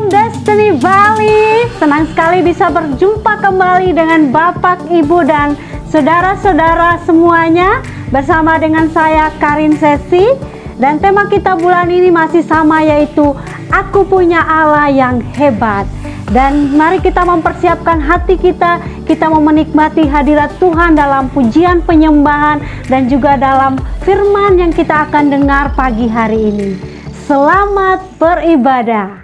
Destiny Bali. Senang sekali bisa berjumpa kembali dengan Bapak, Ibu, dan saudara-saudara semuanya bersama dengan saya Karin Sesi. Dan tema kita bulan ini masih sama, yaitu Aku Punya Allah Yang Hebat. Dan mari kita mempersiapkan hati kita mau menikmati hadirat Tuhan dalam pujian penyembahan dan juga dalam firman yang kita akan dengar pagi hari ini. Selamat beribadah.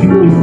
Jauh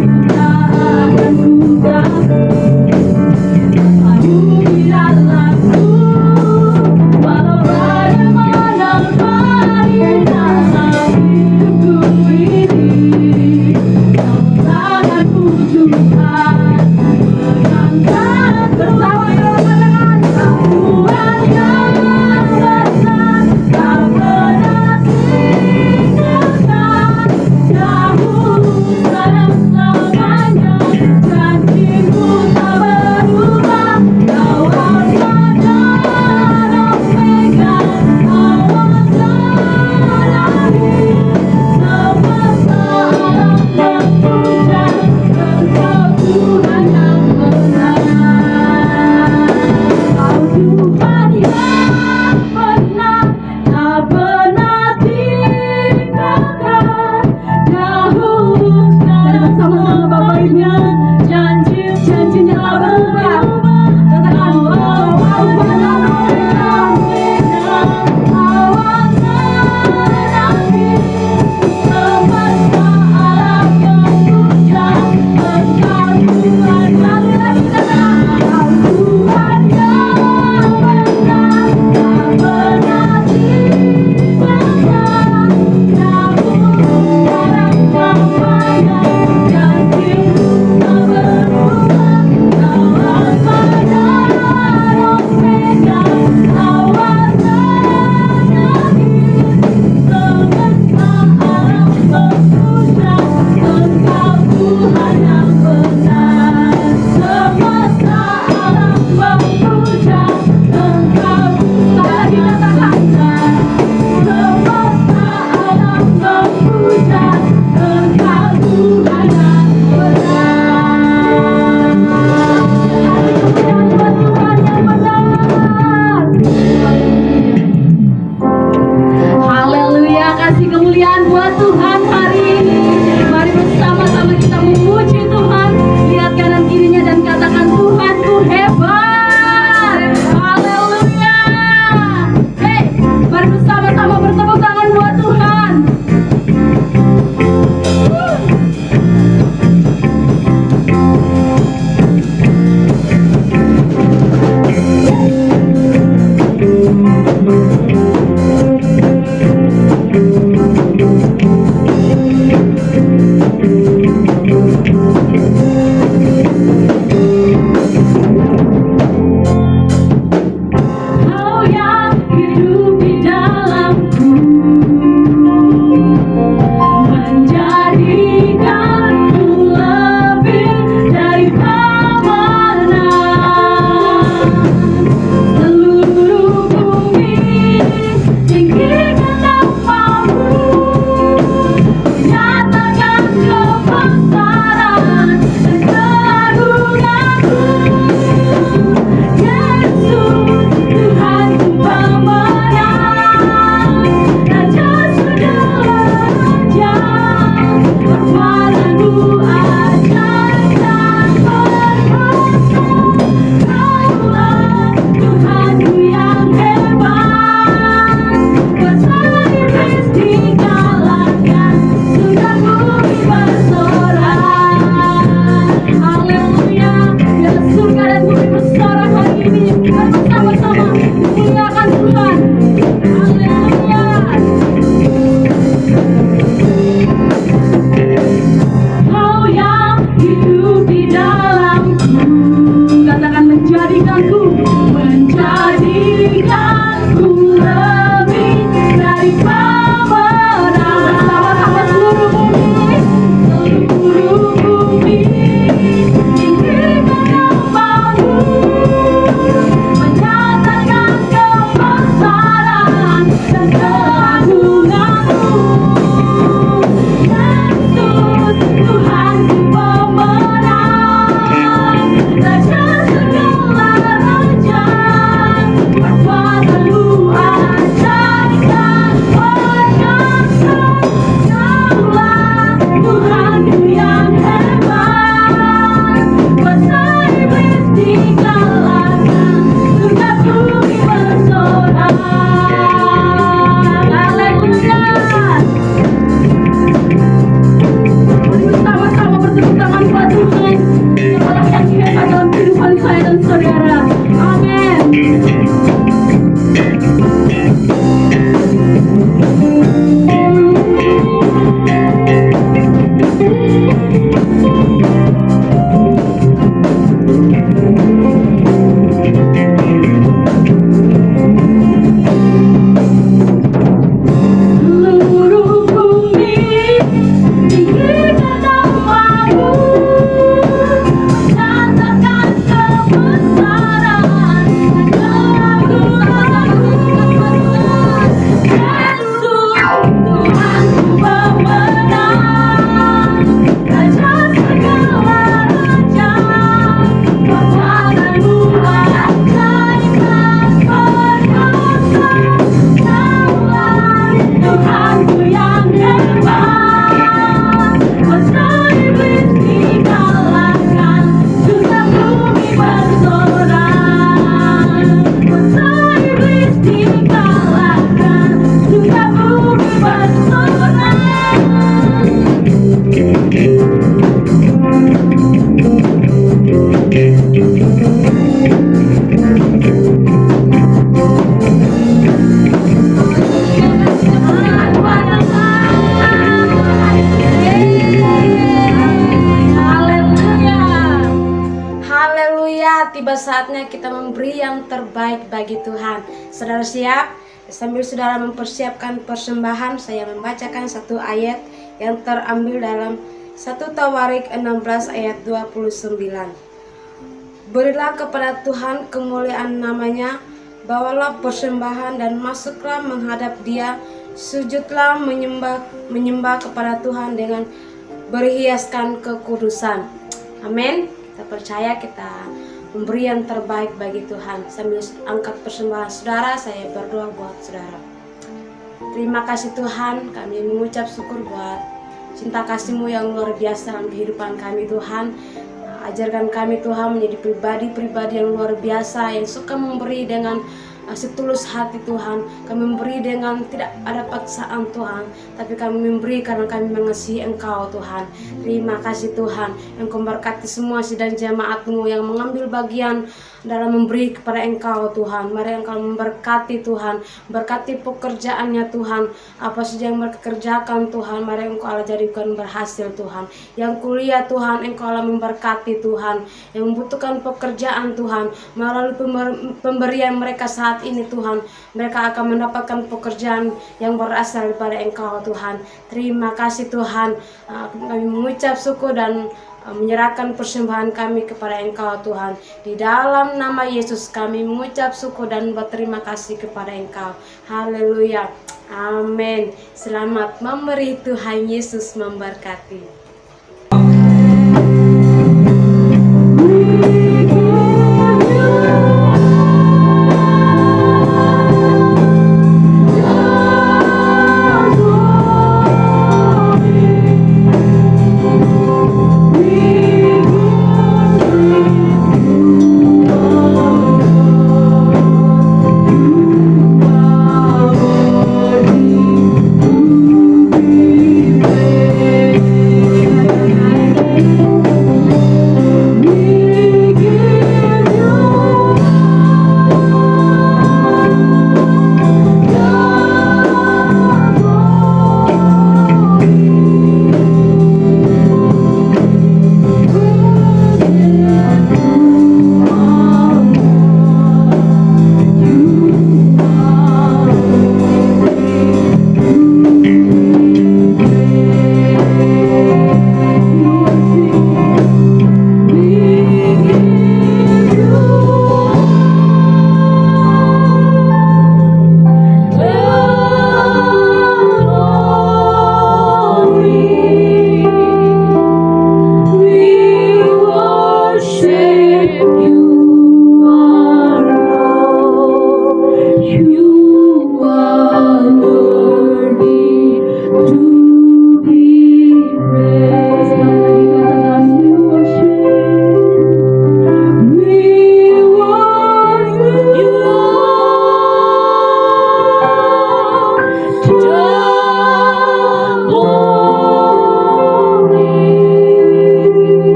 dalam tiba saatnya kita memberi yang terbaik bagi Tuhan. Saudara siap? Sambil saudara mempersiapkan persembahan, saya membacakan satu ayat yang terambil dalam 1 Tawarik 16 ayat 29. Berilah kepada Tuhan kemuliaan namanya, bawalah persembahan dan masuklah menghadap Dia, sujudlah menyembah kepada Tuhan dengan berhiaskan kekudusan. Amin. Kita percaya kita memberi yang terbaik bagi Tuhan. Sambil angkat persembahan saudara, saya berdoa buat saudara. Terima kasih Tuhan, kami mengucap syukur buat cinta kasih-Mu yang luar biasa dalam kehidupan kami Tuhan. Ajarkan kami Tuhan menjadi pribadi-pribadi yang luar biasa, yang suka memberi dengan setulus hati Tuhan. Kami memberi dengan tidak ada paksaan Tuhan, tapi kami memberi karena kami mengasihi Engkau Tuhan. Terima kasih Tuhan, Engkau memberkati semua sidang jemaat-Mu yang mengambil bagian dalam memberi kepada Engkau Tuhan. Mari Engkau memberkati Tuhan, berkati pekerjaannya Tuhan, apa saja yang mereka kerjakan Tuhan, mari Engkau Allah jadikan berhasil Tuhan. Yang kuliah Tuhan, Engkau Allah memberkati Tuhan. Yang membutuhkan pekerjaan Tuhan, melalui pemberian mereka saat ini Tuhan, mereka akan mendapatkan pekerjaan yang berasal daripada Engkau Tuhan. Terima kasih Tuhan, kami mengucap syukur dan menyerahkan persembahan kami kepada Engkau Tuhan. Di dalam nama Yesus kami mengucap syukur dan berterima kasih kepada Engkau. Haleluya. Amin. Selamat memberi, Tuhan Yesus memberkati.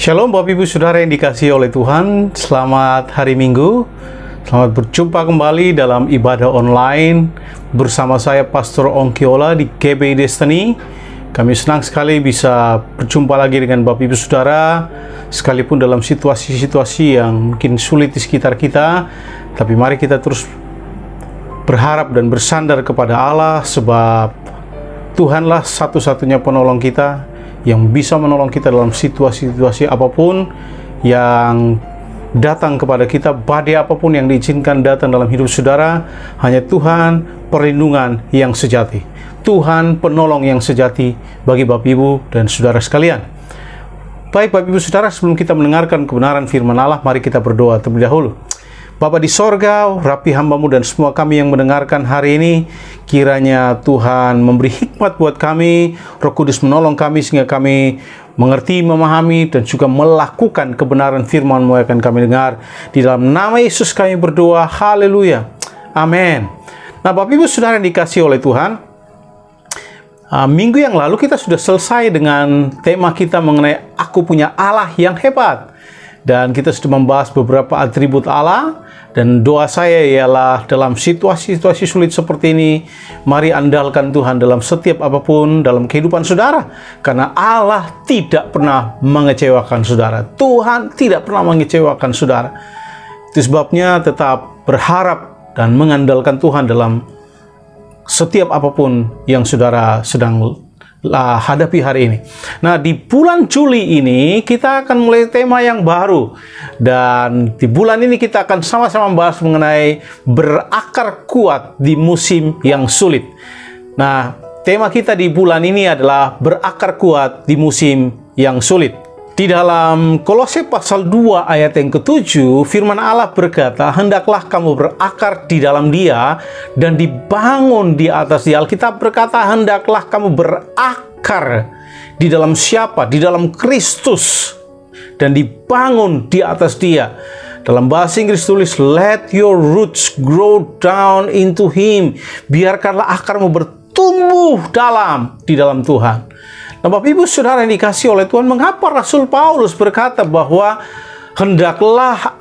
Shalom Bapak Ibu Saudara yang dikasihi oleh Tuhan. Selamat hari Minggu. Selamat berjumpa kembali dalam ibadah online bersama saya Pastor Ongkiola di GBI Destiny. Kami senang sekali bisa berjumpa lagi dengan Bapak Ibu Saudara, sekalipun dalam situasi-situasi yang mungkin sulit di sekitar kita. Tapi mari kita terus berharap dan bersandar kepada Allah, sebab Tuhanlah satu-satunya penolong kita yang bisa menolong kita dalam situasi-situasi apapun yang datang kepada kita, badai apapun yang diizinkan datang dalam hidup saudara. Hanya Tuhan perlindungan yang sejati, Tuhan penolong yang sejati bagi Bapak Ibu dan saudara sekalian. Baik Bapak Ibu Saudara, sebelum kita mendengarkan kebenaran firman Allah, mari kita berdoa terlebih dahulu. Bapa di sorga, rapi hamba-Mu dan semua kami yang mendengarkan hari ini, kiranya Tuhan memberi hikmat buat kami, Roh Kudus menolong kami sehingga kami mengerti, memahami, dan juga melakukan kebenaran firman-Mu yang akan kami dengar. Di dalam nama Yesus kami berdoa, haleluya, amin. Nah Bapak Ibu Saudara yang dikasihi oleh Tuhan, minggu yang lalu kita sudah selesai dengan tema kita mengenai Aku Punya Allah yang Hebat. Dan kita sudah membahas beberapa atribut Allah. Dan doa saya ialah dalam situasi-situasi sulit seperti ini, mari andalkan Tuhan dalam setiap apapun dalam kehidupan saudara. Karena Allah tidak pernah mengecewakan saudara. Tuhan tidak pernah mengecewakan saudara. Itu sebabnya tetap berharap dan mengandalkan Tuhan dalam setiap apapun yang saudara sedang hadapi hari ini. Nah, di bulan Juli ini kita akan mulai tema yang baru. Dan di bulan ini kita akan sama-sama membahas mengenai berakar kuat di musim yang sulit. Nah, tema kita di bulan ini adalah berakar kuat di musim yang sulit. Di dalam Kolose pasal 2 ayat yang ke-7, firman Allah berkata, hendaklah kamu berakar di dalam Dia dan dibangun di atas Dia. Alkitab berkata, hendaklah kamu berakar di dalam siapa? Di dalam Kristus, dan dibangun di atas Dia. Dalam bahasa Inggris tulis, let your roots grow down into Him. Biarkanlah akarmu bertumbuh di dalam Tuhan. Nah Bapak Ibu Saudara yang dikasihi oleh Tuhan, mengapa Rasul Paulus berkata bahwa hendaklah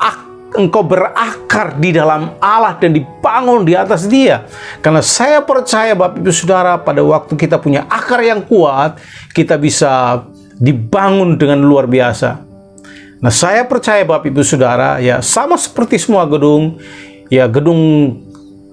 engkau berakar di dalam Allah dan dibangun di atas Dia? Karena saya percaya Bapak Ibu Saudara, pada waktu kita punya akar yang kuat, kita bisa dibangun dengan luar biasa. Nah saya percaya Bapak Ibu Saudara, ya sama seperti semua gedung, ya gedung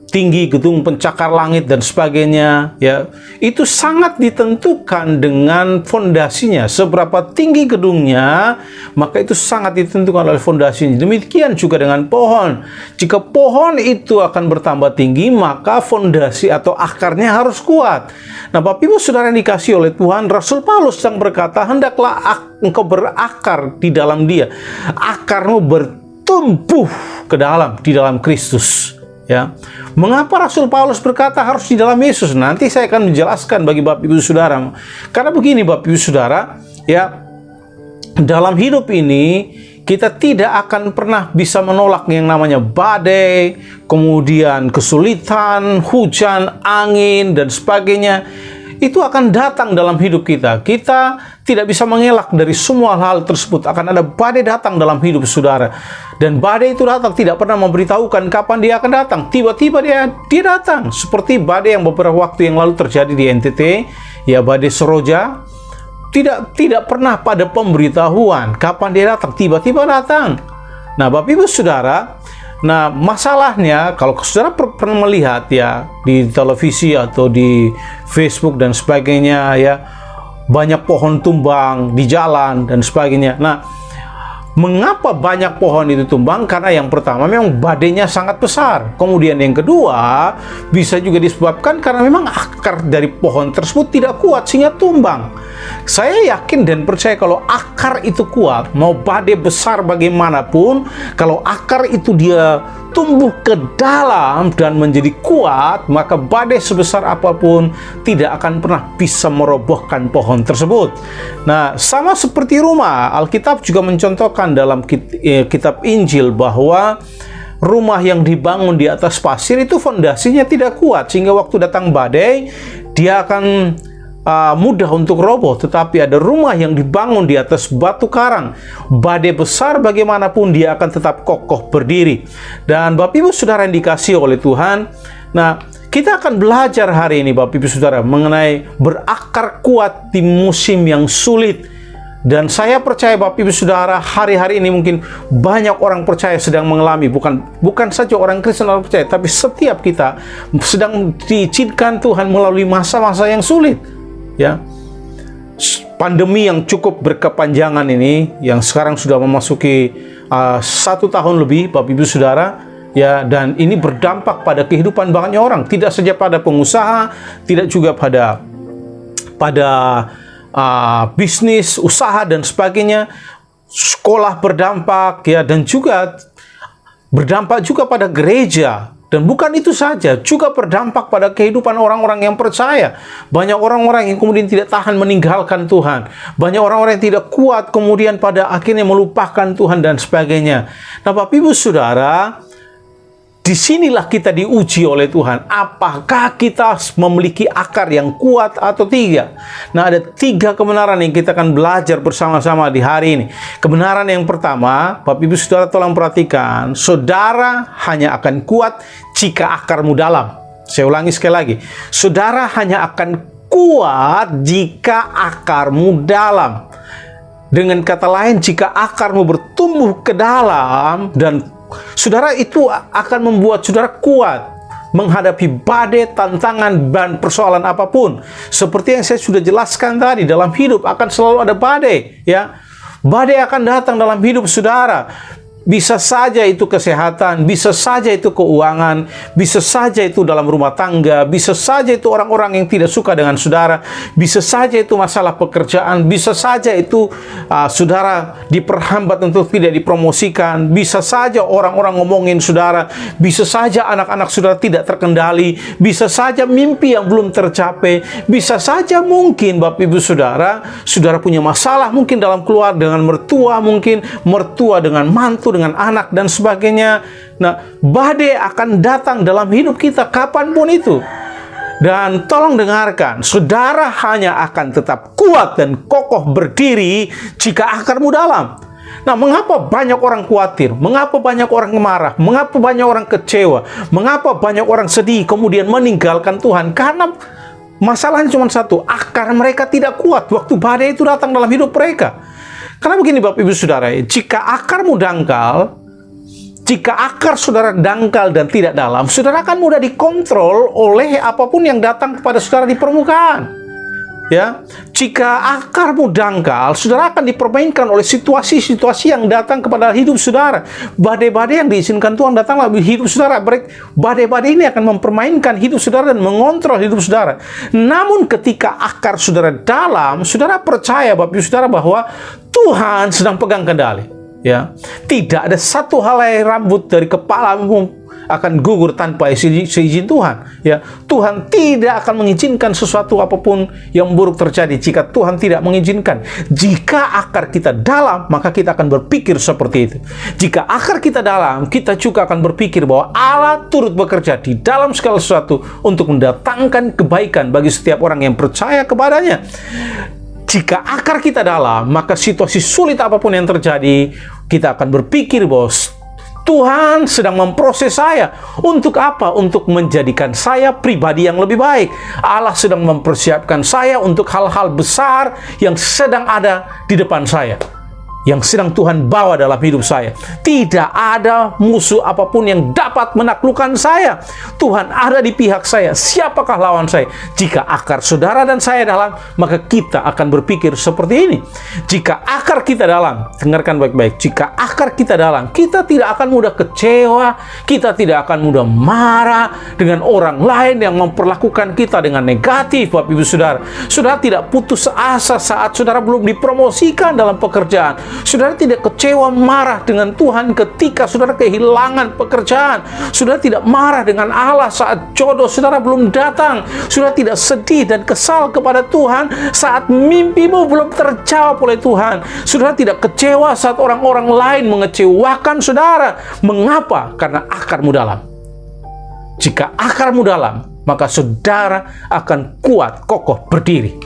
tinggi, gedung pencakar langit dan sebagainya, ya itu sangat ditentukan dengan fondasinya. Seberapa tinggi gedungnya, maka itu sangat ditentukan oleh fondasinya. Demikian juga dengan pohon. Jika pohon itu akan bertambah tinggi, maka fondasi atau akarnya harus kuat. Nah Bapak Ibu Saudara yang dikasihi oleh Tuhan, Rasul Paulus yang berkata, hendaklah engkau berakar di dalam Dia. Akarmu bertumbuh ke dalam, di dalam Kristus. Ya, mengapa Rasul Paulus berkata harus di dalam Yesus? Nanti saya akan menjelaskan bagi Bapak Ibu Saudara. Karena begini Bapak Ibu Saudara, ya dalam hidup ini kita tidak akan pernah bisa menolak yang namanya badai, kemudian kesulitan, hujan, angin dan sebagainya. Itu akan datang dalam hidup kita. Kita tidak bisa mengelak dari semua hal tersebut. Akan ada badai datang dalam hidup saudara. Dan badai itu datang tidak pernah memberitahukan kapan dia akan datang. Tiba-tiba dia datang. Seperti badai yang beberapa waktu yang lalu terjadi di NTT, ya badai Seroja. Tidak pernah pada pemberitahuan kapan dia datang. Tiba-tiba datang. Nah, Bapak Ibu Saudara, nah, masalahnya kalau saudara pernah melihat ya di televisi atau di Facebook dan sebagainya, ya banyak pohon tumbang di jalan dan sebagainya. Nah, mengapa banyak pohon itu tumbang? Karena yang pertama memang badainya sangat besar. Kemudian yang kedua bisa juga disebabkan karena memang akar dari pohon tersebut tidak kuat sehingga tumbang. Saya yakin dan percaya kalau akar itu kuat, mau badai besar bagaimanapun, kalau akar itu dia tumbuh ke dalam dan menjadi kuat, maka badai sebesar apapun tidak akan pernah bisa merobohkan pohon tersebut. Nah, sama seperti rumah, Alkitab juga mencontohkan dalam kitab Injil bahwa rumah yang dibangun di atas pasir itu fondasinya tidak kuat, sehingga waktu datang badai, dia akan mudah untuk roboh, tetapi ada rumah yang dibangun di atas batu karang. Badai besar bagaimanapun dia akan tetap kokoh berdiri. Dan Bapak Ibu Saudara yang dikasihi oleh Tuhan, nah kita akan belajar hari ini Bapak Ibu Saudara mengenai berakar kuat di musim yang sulit. Dan saya percaya Bapak Ibu Saudara, hari-hari ini mungkin banyak orang percaya sedang mengalami, bukan saja orang Kristen orang percaya, tapi setiap kita sedang diizinkan Tuhan melalui masa-masa yang sulit. Ya, pandemi yang cukup berkepanjangan ini, yang sekarang sudah memasuki 1 tahun lebih Bapak Ibu Saudara, ya, dan ini berdampak pada kehidupan banyak orang, tidak saja pada pengusaha, tidak juga pada bisnis, usaha dan sebagainya. Sekolah berdampak, ya, dan juga berdampak juga pada gereja. Dan bukan itu saja, juga berdampak pada kehidupan orang-orang yang percaya. Banyak orang-orang yang kemudian tidak tahan meninggalkan Tuhan. Banyak orang-orang yang tidak kuat kemudian pada akhirnya melupakan Tuhan dan sebagainya. Nah, Bapak Ibu Saudara, disinilah kita diuji oleh Tuhan. Apakah kita memiliki akar yang kuat atau tidak? Nah, ada 3 kebenaran yang kita akan belajar bersama-sama di hari ini. Kebenaran yang pertama, Bapak Ibu Saudara tolong perhatikan, saudara hanya akan kuat jika akarmu dalam. Saya ulangi sekali lagi. Saudara hanya akan kuat jika akarmu dalam. Dengan kata lain, jika akarmu bertumbuh ke dalam, dan saudara, itu akan membuat saudara kuat menghadapi badai, tantangan, dan persoalan apapun. Seperti yang saya sudah jelaskan tadi, dalam hidup akan selalu ada badai, ya. Badai akan datang dalam hidup saudara. Bisa saja itu kesehatan, bisa saja itu keuangan, bisa saja itu dalam rumah tangga, bisa saja itu orang-orang yang tidak suka dengan saudara, bisa saja itu masalah pekerjaan, bisa saja itu saudara diperhambat untuk tidak dipromosikan, bisa saja orang-orang ngomongin saudara, bisa saja anak-anak saudara tidak terkendali, bisa saja mimpi yang belum tercapai, bisa saja mungkin Bapak Ibu Saudara, saudara punya masalah mungkin dalam keluarga dengan mertua, mungkin mertua dengan mantu, dengan anak dan sebagainya. Nah, badai akan datang dalam hidup kita kapanpun itu. Dan tolong dengarkan, saudara hanya akan tetap kuat dan kokoh berdiri jika akarmu dalam. Nah, mengapa banyak orang khawatir? Mengapa banyak orang marah? Mengapa banyak orang kecewa? Mengapa banyak orang sedih kemudian meninggalkan Tuhan? Karena masalahnya cuma satu, akar mereka tidak kuat waktu badai itu datang dalam hidup mereka. Karena begini Bapak Ibu Saudara, jika akarmu dangkal, jika akar saudara dangkal dan tidak dalam, saudara akan mudah dikontrol oleh apapun yang datang kepada saudara di permukaan. Ya, jika akarmu dangkal, saudara akan dipermainkan oleh situasi-situasi yang datang kepada hidup saudara. Badai-badai yang diizinkan Tuhan datanglah di hidup saudara. Badai-badai ini akan mempermainkan hidup saudara dan mengontrol hidup saudara. Namun ketika akar saudara dalam, saudara percaya Bapak Ibu Saudara bahwa Tuhan sedang pegang kendali. Ya, tidak ada satu helai rambut dari kepalamu akan gugur tanpa seizin Tuhan. Ya, Tuhan tidak akan mengizinkan sesuatu apapun yang buruk terjadi jika Tuhan tidak mengizinkan. Jika akar kita dalam, maka kita akan berpikir seperti itu. Jika akar kita dalam, kita juga akan berpikir bahwa Allah turut bekerja di dalam segala sesuatu untuk mendatangkan kebaikan bagi setiap orang yang percaya kepadanya. Jika akar kita dalam, maka situasi sulit apapun yang terjadi, kita akan berpikir bahwa Tuhan sedang memproses saya. Untuk apa? Untuk menjadikan saya pribadi yang lebih baik. Allah sedang mempersiapkan saya untuk hal-hal besar yang sedang ada di depan saya, yang sedang Tuhan bawa dalam hidup saya. Tidak ada musuh apapun yang dapat menaklukkan saya. Tuhan ada di pihak saya. Siapakah lawan saya? Jika akar saudara dan saya dalam, maka kita akan berpikir seperti ini. Jika akar kita dalam, dengarkan baik-baik, jika akar kita dalam, kita tidak akan mudah kecewa, kita tidak akan mudah marah dengan orang lain yang memperlakukan kita dengan negatif. Bapak Ibu Saudara, saudara tidak putus asa saat saudara belum dipromosikan dalam pekerjaan. Saudara tidak kecewa marah dengan Tuhan ketika saudara kehilangan pekerjaan. Saudara tidak marah dengan Allah saat jodoh saudara belum datang. Saudara tidak sedih dan kesal kepada Tuhan saat mimpimu belum terjawab oleh Tuhan. Saudara tidak kecewa saat orang-orang lain mengecewakan saudara. Mengapa? Karena akarmu dalam. Jika akarmu dalam, maka saudara akan kuat, kokoh, berdiri.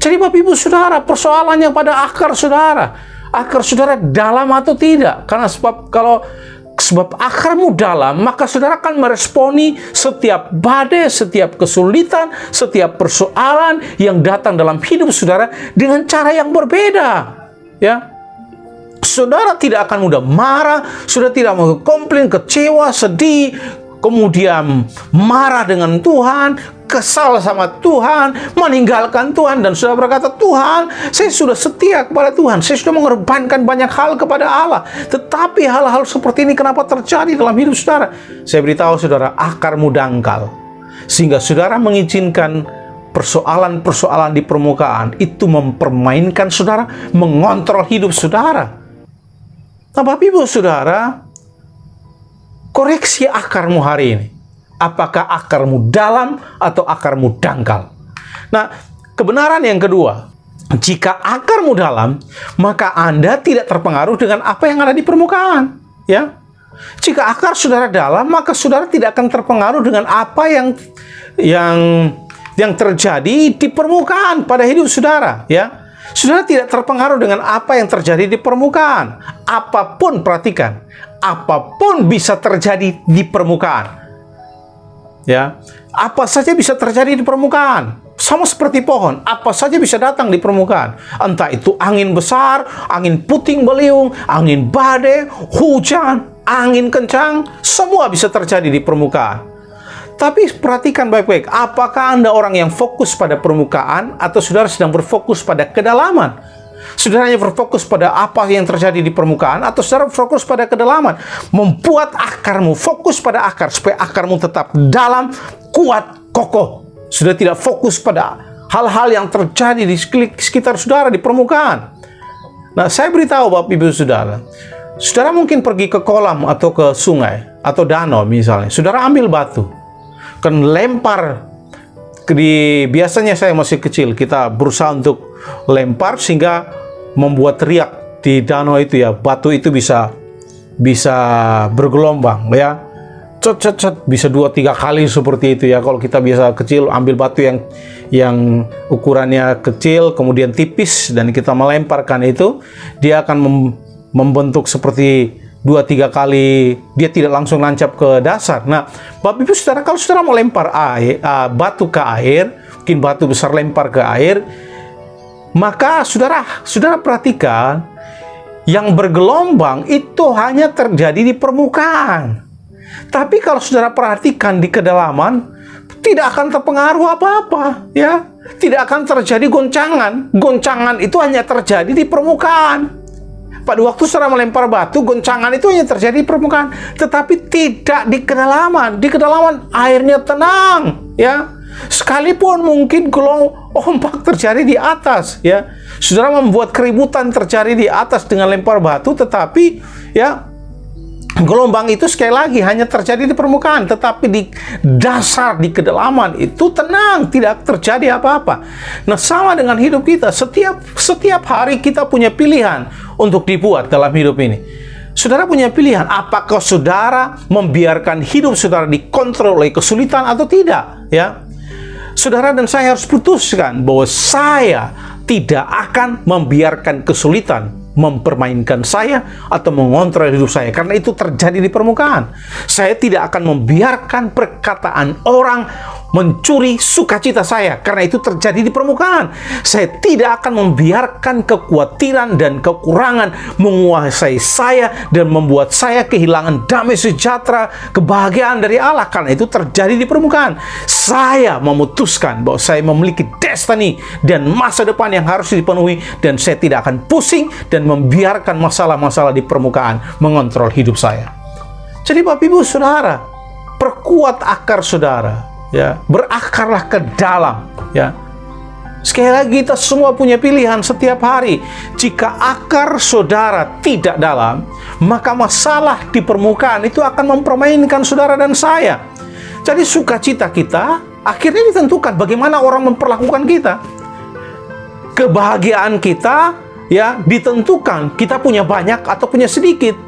Jadi Bapak Ibu Saudara, persoalannya pada akar saudara. Akar saudara dalam atau tidak? Karena sebab akarmu dalam, maka saudara akan meresponi setiap badai, setiap kesulitan, setiap persoalan yang datang dalam hidup saudara dengan cara yang berbeda. Ya, saudara tidak akan mudah marah, saudara tidak mau komplain, kecewa, sedih, kemudian marah dengan Tuhan, kesal sama Tuhan, meninggalkan Tuhan, dan sudah berkata, Tuhan, saya sudah setia kepada Tuhan, saya sudah mengorbankan banyak hal kepada Allah, tetapi hal-hal seperti ini kenapa terjadi dalam hidup saudara? Saya beritahu saudara, akarmu dangkal, sehingga saudara mengizinkan persoalan-persoalan di permukaan itu mempermainkan saudara, mengontrol hidup saudara. Nah, Bapak Ibu Saudara, koreksi akarmu hari ini. Apakah akarmu dalam atau akarmu dangkal? Nah, kebenaran yang kedua, jika akarmu dalam, maka Anda tidak terpengaruh dengan apa yang ada di permukaan. Ya, jika akar saudara dalam, maka saudara tidak akan terpengaruh dengan apa yang terjadi di permukaan pada hidup saudara. Ya, saudara tidak terpengaruh dengan apa yang terjadi di permukaan. Apapun, perhatikan, apapun bisa terjadi di permukaan. Ya, apa saja bisa terjadi di permukaan. Sama seperti pohon, apa saja bisa datang di permukaan. Entah itu angin besar, angin puting beliung, angin badai, hujan, angin kencang, semua bisa terjadi di permukaan. Tapi perhatikan baik-baik, apakah Anda orang yang fokus pada permukaan atau saudara sedang berfokus pada kedalaman? Saudara hanya berfokus pada apa yang terjadi di permukaan atau saudara fokus pada kedalaman? Membuat akarmu fokus pada akar supaya akarmu tetap dalam, kuat, kokoh. Sudah tidak fokus pada hal-hal yang terjadi di sekitar saudara di permukaan. Nah, saya beritahu Bapak Ibu Saudara, saudara mungkin pergi ke kolam atau ke sungai atau danau misalnya. Saudara ambil batu, kan lempar. Biasanya saya masih kecil, kita berusaha untuk lempar sehingga membuat riak di danau itu ya. Batu itu bisa bergelombang ya. Cet bisa 2-3 kali seperti itu ya. Kalau kita biasa kecil ambil batu yang ukurannya kecil kemudian tipis dan kita melemparkan itu, dia akan membentuk seperti 2-3 kali, dia tidak langsung nancap ke dasar. Nah, Bapak Ibu Saudara, kalau saudara melempar batu ke air, mungkin batu besar lempar ke air, maka saudara perhatikan, yang bergelombang itu hanya terjadi di permukaan. Tapi kalau saudara perhatikan di kedalaman, tidak akan terpengaruh apa-apa, ya. Tidak akan terjadi goncangan. Goncangan itu hanya terjadi di permukaan. Pada waktu saudara melempar batu, goncangan itu hanya terjadi di permukaan, tetapi tidak di kedalaman. Di kedalaman airnya tenang, ya. Sekalipun mungkin ombak terjadi di atas, ya. Saudara membuat keributan terjadi di atas dengan lempar batu, tetapi ya, gelombang itu sekali lagi hanya terjadi di permukaan, tetapi di dasar, di kedalaman itu tenang, tidak terjadi apa-apa. Nah, sama dengan hidup kita. Setiap hari kita punya pilihan untuk dibuat dalam hidup ini. Saudara punya pilihan, apakah saudara membiarkan hidup saudara dikontrol oleh kesulitan atau tidak, ya. Saudara dan saya harus putuskan bahwa saya tidak akan membiarkan kesulitan mempermainkan saya atau mengontrol hidup saya, karena itu terjadi di permukaan. Saya tidak akan membiarkan perkataan orang mencuri sukacita saya, karena itu terjadi di permukaan. Saya tidak akan membiarkan kekhawatiran dan kekurangan menguasai saya dan membuat saya kehilangan damai sejahtera, kebahagiaan dari Allah, karena itu terjadi di permukaan. Saya memutuskan bahwa saya memiliki destiny dan masa depan yang harus dipenuhi, dan saya tidak akan pusing dan membiarkan masalah-masalah di permukaan mengontrol hidup saya. Jadi Bapak Ibu Saudara, perkuat akar saudara, ya, berakarlah ke dalam, ya. Sekali lagi, kita semua punya pilihan setiap hari. Jika akar saudara tidak dalam, maka masalah di permukaan itu akan mempermainkan saudara dan saya. Jadi sukacita kita akhirnya ditentukan bagaimana orang memperlakukan kita. Kebahagiaan kita, ya, ditentukan kita punya banyak atau punya sedikit,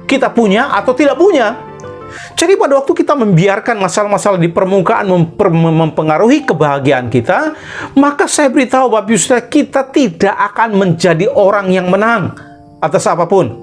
kita punya atau tidak punya. Jadi pada waktu kita membiarkan masalah-masalah di permukaan mempengaruhi kebahagiaan kita, maka saya beritahu Bapak Ibu Saudara, kita tidak akan menjadi orang yang menang atas apapun.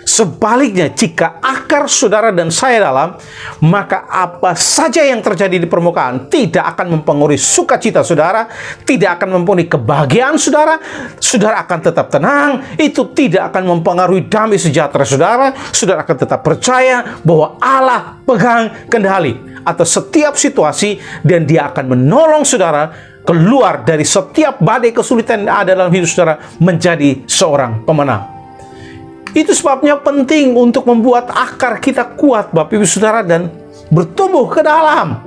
Sebaliknya, jika akar saudara dan saya dalam, maka apa saja yang terjadi di permukaan tidak akan mempengaruhi sukacita saudara, tidak akan mempengaruhi kebahagiaan saudara. Saudara akan tetap tenang, itu tidak akan mempengaruhi damai sejahtera saudara. Saudara akan tetap percaya bahwa Allah pegang kendali atas setiap situasi, dan Dia akan menolong saudara keluar dari setiap badai kesulitan yang ada dalam hidup saudara menjadi seorang pemenang. Itu sebabnya penting untuk membuat akar kita kuat, Bapak Ibu Saudara, dan bertumbuh ke dalam.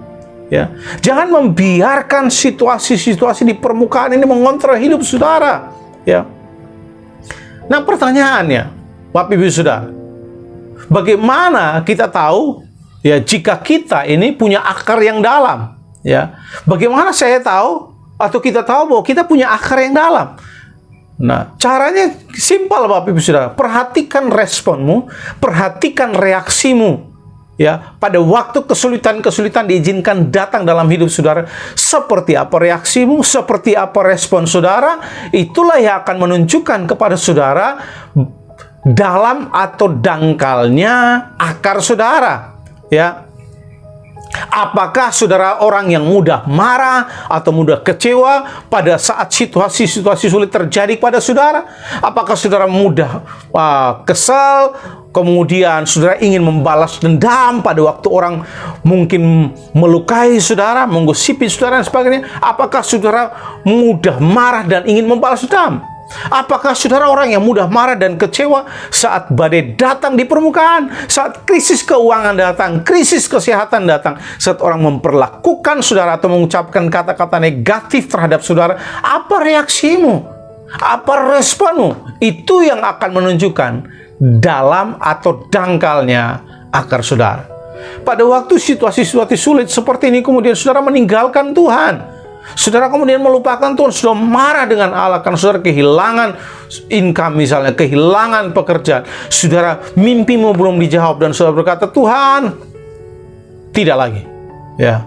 Ya, jangan membiarkan situasi-situasi di permukaan ini mengontrol hidup saudara. Ya. Nah, pertanyaannya, Bapak Ibu Saudara, bagaimana kita tahu ya jika kita ini punya akar yang dalam? Ya, bagaimana saya tahu atau kita tahu bahwa kita punya akar yang dalam? Nah, caranya simpel Bapak Ibu Saudara. Perhatikan responmu, perhatikan reaksimu. Ya, pada waktu kesulitan-kesulitan diizinkan datang dalam hidup saudara, seperti apa reaksimu, seperti apa respon saudara, itulah yang akan menunjukkan kepada saudara dalam atau dangkalnya akar saudara. Ya. Apakah saudara orang yang mudah marah atau mudah kecewa pada saat situasi-situasi sulit terjadi pada saudara? Apakah saudara mudah kesal, kemudian saudara ingin membalas dendam pada waktu orang mungkin melukai saudara, menggosipi saudara dan sebagainya? Apakah saudara mudah marah dan ingin membalas dendam? Apakah saudara orang yang mudah marah dan kecewa saat badai datang di permukaan, saat krisis keuangan datang, krisis kesehatan datang, saat orang memperlakukan saudara atau mengucapkan kata-kata negatif terhadap saudara? Apa reaksimu? Apa responmu? Itu yang akan menunjukkan dalam atau dangkalnya akar saudara. Pada waktu situasi-situasi sulit seperti ini, kemudian saudara meninggalkan Tuhan, saudara kemudian melupakan Tuhan, sudah marah dengan Allah karena saudara kehilangan income misalnya, kehilangan pekerjaan, saudara mimpimu belum dijawab dan saudara berkata, Tuhan, tidak lagi. Ya,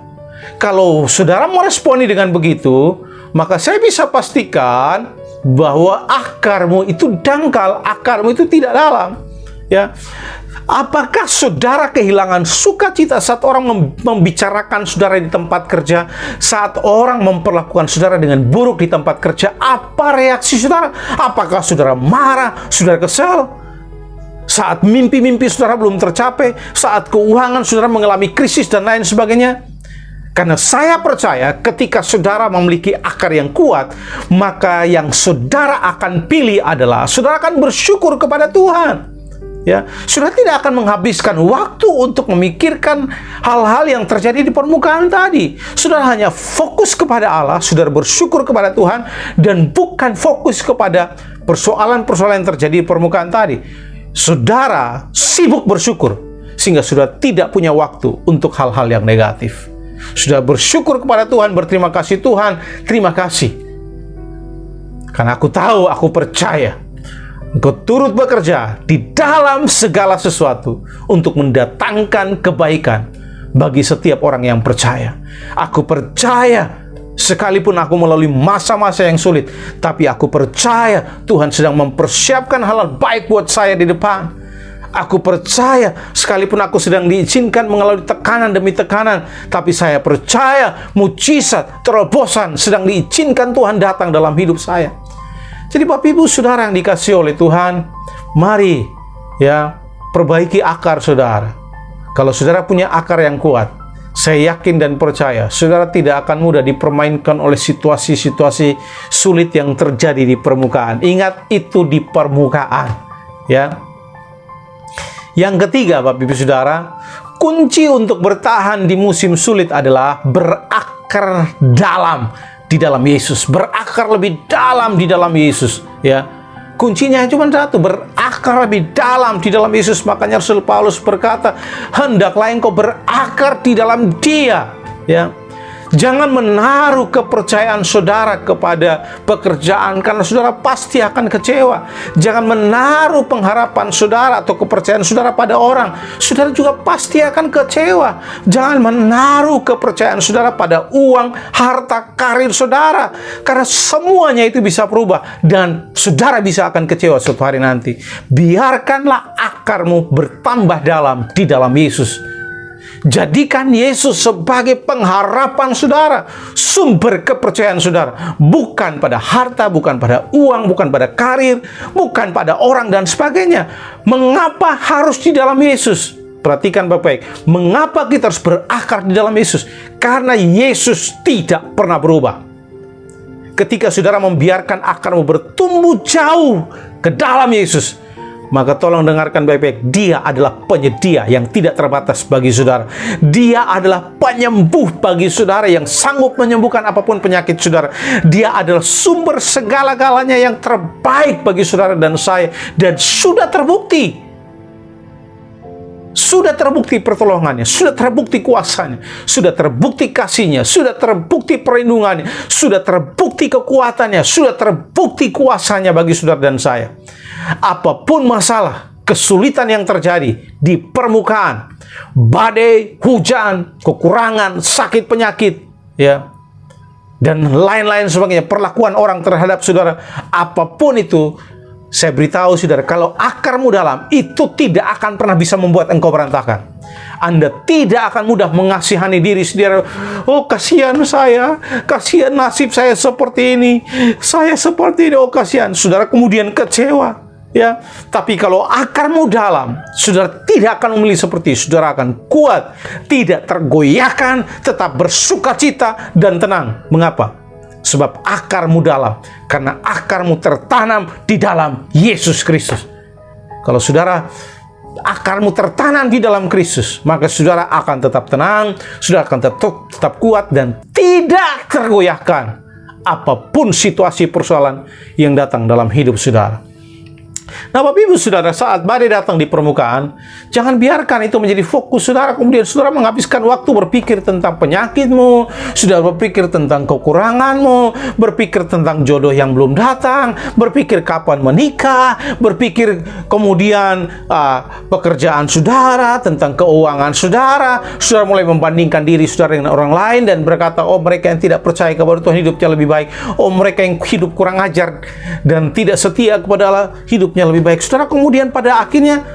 kalau saudara meresponi dengan begitu, maka saya bisa pastikan bahwa akarmu itu dangkal, akarmu itu tidak dalam. Ya. Apakah saudara kehilangan sukacita saat orang membicarakan saudara di tempat kerja, saat orang memperlakukan saudara dengan buruk di tempat kerja? Apa reaksi saudara? Apakah saudara marah, saudara kesal? Saat mimpi-mimpi saudara belum tercapai, saat keuangan saudara mengalami krisis dan lain sebagainya? Karena saya percaya ketika saudara memiliki akar yang kuat, maka yang saudara akan pilih adalah saudara akan bersyukur kepada Tuhan. Ya, saudara tidak akan menghabiskan waktu untuk memikirkan hal-hal yang terjadi di permukaan tadi. Saudara hanya fokus kepada Allah, saudara bersyukur kepada Tuhan, dan bukan fokus kepada persoalan-persoalan yang terjadi di permukaan tadi. Saudara sibuk bersyukur, sehingga saudara tidak punya waktu untuk hal-hal yang negatif. Saudara bersyukur kepada Tuhan, berterima kasih Tuhan, terima kasih. Karena aku tahu, aku percaya Engkau turut bekerja di dalam segala sesuatu untuk mendatangkan kebaikan bagi setiap orang yang percaya. Aku percaya sekalipun aku melalui masa-masa yang sulit, tapi aku percaya Tuhan sedang mempersiapkan hal-hal baik buat saya di depan. Aku percaya sekalipun aku sedang diizinkan mengalami tekanan demi tekanan, tapi saya percaya mujizat, terobosan sedang diizinkan Tuhan datang dalam hidup saya. Jadi Bapak Ibu Saudara yang dikasihi oleh Tuhan, mari ya perbaiki akar saudara. Kalau saudara punya akar yang kuat, saya yakin dan percaya saudara tidak akan mudah dipermainkan oleh situasi-situasi sulit yang terjadi di permukaan. Ingat, itu di permukaan. Ya. Yang ketiga Bapak Ibu Saudara, kunci untuk bertahan di musim sulit adalah berakar dalam di dalam Yesus, berakar lebih dalam di dalam Yesus. Ya, kuncinya cuma satu, berakar lebih dalam di dalam Yesus. Makanya Rasul Paulus berkata, hendaklah engkau berakar di dalam Dia. Ya, Jangan menaruh kepercayaan saudara kepada pekerjaan, karena saudara pasti akan kecewa. Jangan menaruh pengharapan saudara atau kepercayaan saudara pada orang, saudara juga pasti akan kecewa. Jangan menaruh kepercayaan saudara pada uang, harta, karir saudara, karena semuanya itu bisa berubah dan saudara bisa akan kecewa suatu hari nanti. Biarkanlah akarmu bertambah dalam di dalam Yesus. Jadikan Yesus sebagai pengharapan saudara, sumber kepercayaan saudara, bukan pada harta, bukan pada uang, bukan pada karir, bukan pada orang dan sebagainya. Mengapa harus di dalam Yesus? Perhatikan baik-baik, mengapa kita harus berakar di dalam Yesus? Karena Yesus tidak pernah berubah. Ketika saudara membiarkan akarmu bertumbuh jauh ke dalam Yesus, maka tolong dengarkan baik-baik, Dia adalah penyedia yang tidak terbatas bagi saudara. Dia adalah penyembuh bagi saudara yang sanggup menyembuhkan apapun penyakit saudara. Dia adalah sumber segala-galanya yang terbaik bagi saudara dan saya. Dan sudah terbukti. Sudah terbukti pertolongannya, sudah terbukti kuasanya, sudah terbukti kasihnya, sudah terbukti perlindungannya, sudah terbukti kekuatannya, sudah terbukti kuasanya bagi saudara dan saya. Apapun masalah, kesulitan yang terjadi di permukaan, badai, hujan, kekurangan, sakit, penyakit, ya, dan lain-lain sebagainya, perlakuan orang terhadap saudara, apapun itu, saya beritahu saudara, kalau akarmu dalam, itu tidak akan pernah bisa membuat engkau berantakan. Anda tidak akan mudah mengasihani diri sendiri. Oh, kasihan saya, kasihan nasib saya seperti ini, saya seperti ini, oh kasihan. Saudara kemudian kecewa. Ya, tapi kalau akarmu dalam, saudara tidak akan memilih seperti itu. Saudara akan kuat, tidak tergoyahkan, tetap bersukacita dan tenang. Mengapa? Sebab akarmu dalam, karena akarmu tertanam di dalam Yesus Kristus. Kalau saudara akarmu tertanam di dalam Kristus, maka saudara akan tetap tenang, saudara akan tetap kuat dan tidak tergoyahkan apapun situasi persoalan yang datang dalam hidup saudara. Nah, Bapak Ibu Saudara, saat badai datang di permukaan, jangan biarkan itu menjadi fokus saudara. Kemudian saudara menghabiskan waktu berpikir tentang penyakitmu, saudara berpikir tentang kekuranganmu, berpikir tentang jodoh yang belum datang, berpikir kapan menikah, berpikir kemudian pekerjaan saudara, tentang keuangan saudara. Saudara mulai membandingkan diri saudara dengan orang lain dan berkata, oh mereka yang tidak percaya kepada Tuhan hidupnya lebih baik. Oh mereka yang hidup kurang ajar dan tidak setia kepada Allah hidupnya lebih baik. Saudara kemudian pada akhirnya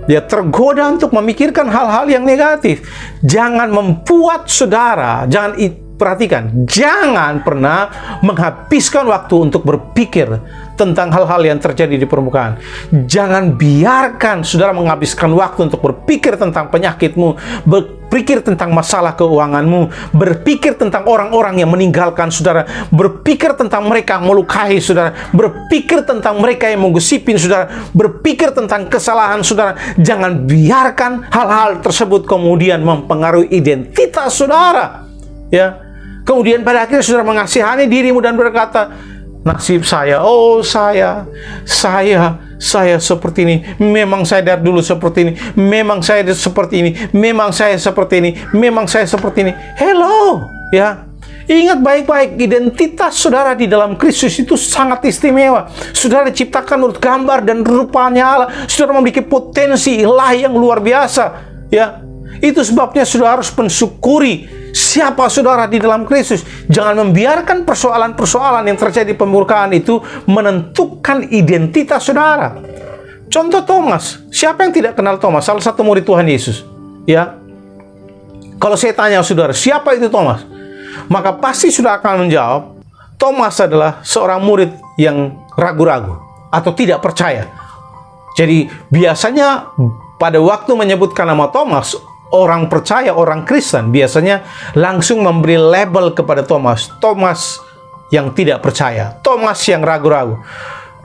dia tergoda untuk memikirkan hal-hal yang negatif. Jangan membuat saudara, perhatikan, jangan pernah menghabiskan waktu untuk berpikir tentang hal-hal yang terjadi di permukaan. Jangan biarkan saudara menghabiskan waktu untuk berpikir tentang penyakitmu, berpikir tentang masalah keuanganmu, berpikir tentang orang-orang yang meninggalkan saudara, berpikir tentang mereka yang melukai saudara, berpikir tentang mereka yang menggosipin saudara, berpikir tentang kesalahan saudara. Jangan biarkan hal-hal tersebut kemudian mempengaruhi identitas saudara. Ya, kemudian pada akhirnya saudara mengasihani dirimu dan berkata, nasib saya, oh saya seperti ini, memang saya dari dulu seperti ini, memang saya seperti ini, memang saya seperti ini, memang saya seperti ini. Hello, ya. Ingat baik-baik, identitas saudara di dalam Kristus itu sangat istimewa. Saudara diciptakan menurut gambar dan rupanya Allah. Saudara memiliki potensi ilahi yang luar biasa, ya. Itu sebabnya saudara harus mensyukuri siapa saudara di dalam Kristus. Jangan membiarkan persoalan-persoalan yang terjadi di permukaan itu menentukan identitas saudara. Contoh Thomas. Siapa yang tidak kenal Thomas? Salah satu murid Tuhan Yesus. Ya. Kalau saya tanya saudara, siapa itu Thomas? Maka pasti saudara akan menjawab, Thomas adalah seorang murid yang ragu-ragu atau tidak percaya. Jadi biasanya pada waktu menyebutkan nama Thomas, orang percaya, orang Kristen biasanya langsung memberi label kepada Thomas. Thomas yang tidak percaya, Thomas yang ragu-ragu.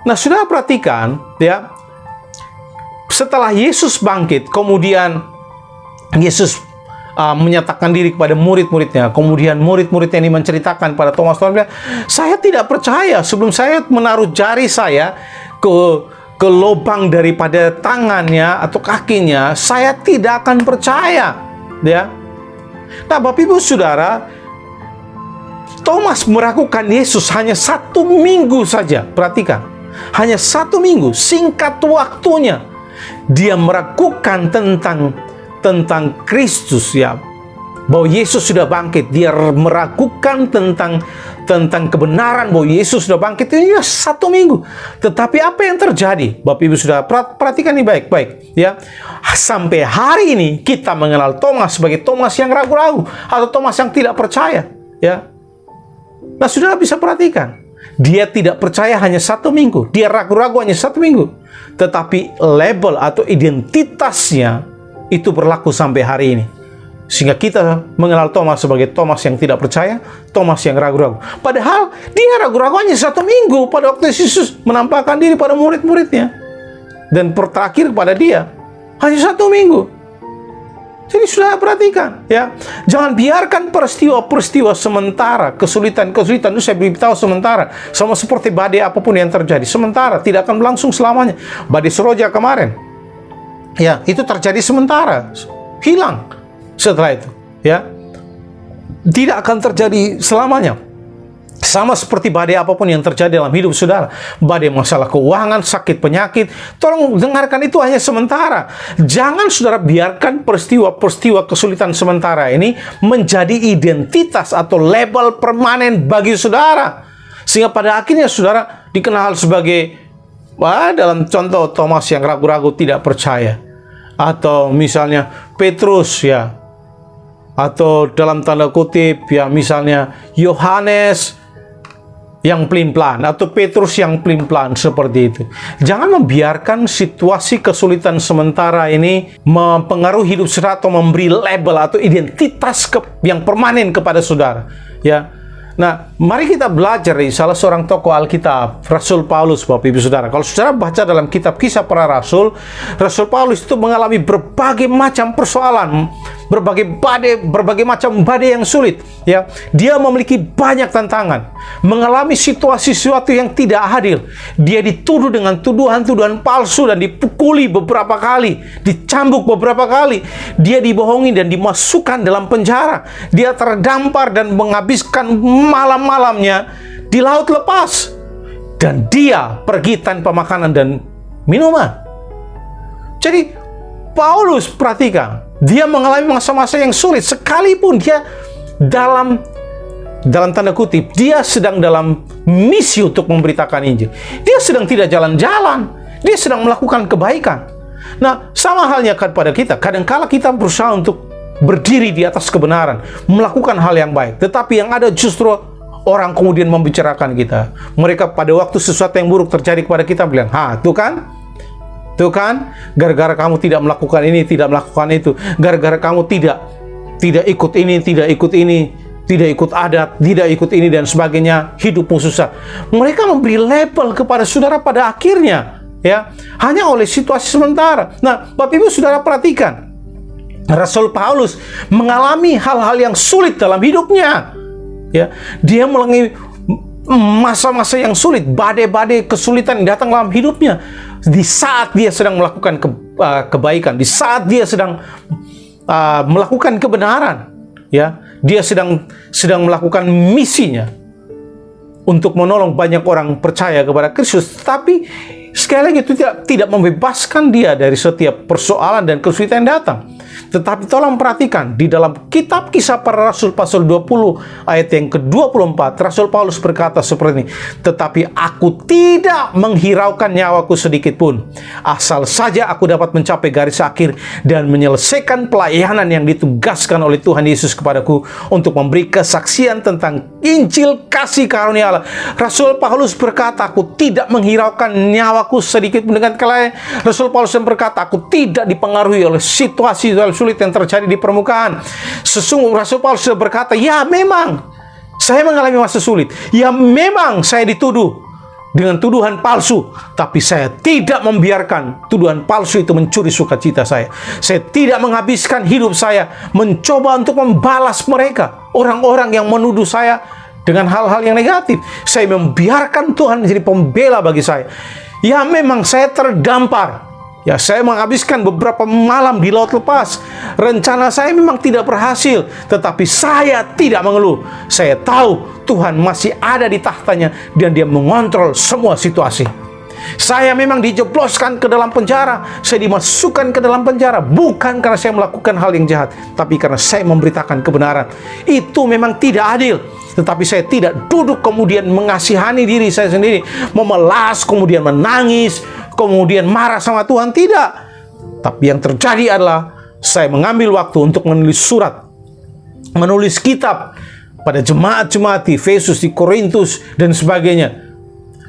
Nah, saudara perhatikan, ya, setelah Yesus bangkit, kemudian Yesus menyatakan diri kepada murid-muridnya. Kemudian murid-muridnya ini menceritakan pada Thomas, bilang, saya tidak percaya sebelum saya menaruh jari saya ke lubang daripada tangannya atau kakinya, saya tidak akan percaya. Ya. Nah, Bapak Ibu Saudara, Thomas meragukan Yesus hanya 1 minggu saja. Perhatikan, hanya 1 minggu, singkat waktunya dia meragukan tentang Kristus, ya, bahwa Yesus sudah bangkit. Dia meragukan tentang kebenaran bahwa Yesus sudah bangkit. Ini 1 minggu. Tetapi apa yang terjadi? Bapak Ibu sudah perhatikan ini baik-baik, ya. Sampai hari ini kita mengenal Thomas sebagai Thomas yang ragu-ragu atau Thomas yang tidak percaya, ya. Nah, sudah bisa perhatikan, dia tidak percaya hanya 1 minggu, dia ragu-ragu hanya 1 minggu, tetapi label atau identitasnya itu berlaku sampai hari ini. Sehingga kita mengenal Thomas sebagai Thomas yang tidak percaya, Thomas yang ragu-ragu. Padahal dia ragu-ragu hanya 1 minggu pada waktu Yesus menampakkan diri pada murid-muridnya. Dan terakhir kepada dia, hanya 1 minggu. Jadi sudah perhatikan, ya. Jangan biarkan peristiwa-peristiwa sementara, kesulitan-kesulitan itu saya beritahu sementara. Sama seperti badai apapun yang terjadi, sementara, tidak akan berlangsung selamanya. Badai Seroja kemarin, ya, itu terjadi sementara, hilang setelah itu, ya. Tidak akan terjadi selamanya. Sama seperti badai apapun yang terjadi dalam hidup saudara, badai masalah keuangan, sakit, penyakit, tolong dengarkan, itu hanya sementara. Jangan saudara biarkan peristiwa-peristiwa kesulitan sementara ini menjadi identitas atau label permanen bagi saudara. Sehingga pada akhirnya saudara dikenal sebagai, dalam contoh Thomas yang ragu-ragu tidak percaya. Atau misalnya Petrus, ya. Atau dalam tanda kutip, ya, misalnya Yohanes yang pelin-pelan, atau Petrus yang pelin-pelan, seperti itu. Jangan membiarkan situasi kesulitan sementara ini mempengaruhi hidup saudara atau memberi label atau identitas yang permanen kepada saudara, ya. Nah, mari kita belajar dari salah seorang tokoh Alkitab, Rasul Paulus, Bapak Ibu Saudara. Kalau saudara baca dalam kitab Kisah Para Rasul, Rasul Paulus itu mengalami berbagai macam persoalan, berbagai macam badai yang sulit, ya. Dia memiliki banyak tantangan, mengalami situasi-situasi yang tidak adil. Dia dituduh dengan tuduhan-tuduhan palsu dan dipukuli beberapa kali, dicambuk beberapa kali. Dia dibohongi dan dimasukkan dalam penjara. Dia terdampar dan menghabiskan malam-malamnya di laut lepas. Dan dia pergi tanpa makanan dan minuman. Jadi Paulus, perhatikan, dia mengalami masa-masa yang sulit, sekalipun dia dalam tanda kutip, dia sedang dalam misi untuk memberitakan Injil. Dia sedang tidak jalan-jalan, dia sedang melakukan kebaikan. Nah, sama halnya kepada kita. Kadangkala kita berusaha untuk berdiri di atas kebenaran, melakukan hal yang baik, tetapi yang ada justru orang kemudian membicarakan kita. Mereka pada waktu sesuatu yang buruk terjadi kepada kita bilang, tuh kan, gara-gara kamu tidak melakukan ini, tidak melakukan itu, gara-gara kamu tidak ikut ini, tidak ikut adat, tidak ikut ini dan sebagainya, hidupmu susah. Mereka memberi label kepada saudara pada akhirnya, ya, hanya oleh situasi sementara. Nah, Bapak Ibu Saudara perhatikan, Rasul Paulus mengalami hal-hal yang sulit dalam hidupnya, ya. Dia mengalami masa-masa yang sulit, badai-badai kesulitan yang datang dalam hidupnya. Di saat dia sedang melakukan kebaikan, di saat dia sedang melakukan kebenaran, ya, dia sedang melakukan misinya untuk menolong banyak orang percaya kepada Kristus. Tapi sekali lagi itu tidak membebaskan dia dari setiap persoalan dan kesulitan yang datang. Tetapi tolong perhatikan, di dalam kitab Kisah Para Rasul pasal 20 ayat yang ke-24, Rasul Paulus berkata seperti ini, "Tetapi aku tidak menghiraukan nyawaku sedikit pun, asal saja aku dapat mencapai garis akhir dan menyelesaikan pelayanan yang ditugaskan oleh Tuhan Yesus kepadaku untuk memberi kesaksian tentang Injil kasih karunia Allah." Rasul Paulus berkata, "Aku tidak menghiraukan nyawaku sedikit pun." Dengan kalian, Rasul Paulus berkata, "Aku tidak dipengaruhi oleh situasi sulit yang terjadi di permukaan." Sesungguhnya Rasul Paulus sudah berkata, "Ya memang saya mengalami masa sulit. Ya memang saya dituduh dengan tuduhan palsu. Tapi saya tidak membiarkan tuduhan palsu itu mencuri sukacita saya. Saya tidak menghabiskan hidup saya mencoba untuk membalas mereka, orang-orang yang menuduh saya dengan hal-hal yang negatif. Saya membiarkan Tuhan menjadi pembela bagi saya. Ya memang saya terdampar. Ya, saya menghabiskan beberapa malam di laut lepas. Rencana saya memang tidak berhasil, tetapi saya tidak mengeluh. Saya tahu Tuhan masih ada di tahtanya dan Dia mengontrol semua situasi. Saya memang dijebloskan ke dalam penjara, saya dimasukkan ke dalam penjara bukan karena saya melakukan hal yang jahat, tapi karena saya memberitakan kebenaran. Itu memang tidak adil. Tetapi saya tidak duduk kemudian mengasihani diri saya sendiri, memelas, kemudian menangis, kemudian marah sama Tuhan. Tidak. Tapi yang terjadi adalah saya mengambil waktu untuk menulis surat, menulis kitab pada jemaat-jemaat di Efesus, di Korintus, dan sebagainya.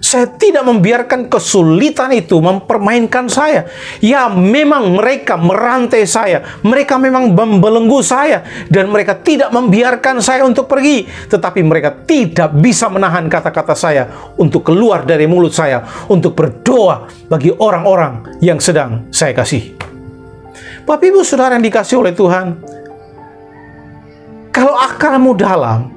Saya tidak membiarkan kesulitan itu mempermainkan saya. Ya, memang mereka merantai saya, mereka memang membelenggu saya, dan mereka tidak membiarkan saya untuk pergi. Tetapi mereka tidak bisa menahan kata-kata saya untuk keluar dari mulut saya, untuk berdoa bagi orang-orang yang sedang saya kasih. Bapak Ibu Saudara yang dikasihi oleh Tuhan, kalau akarmu dalam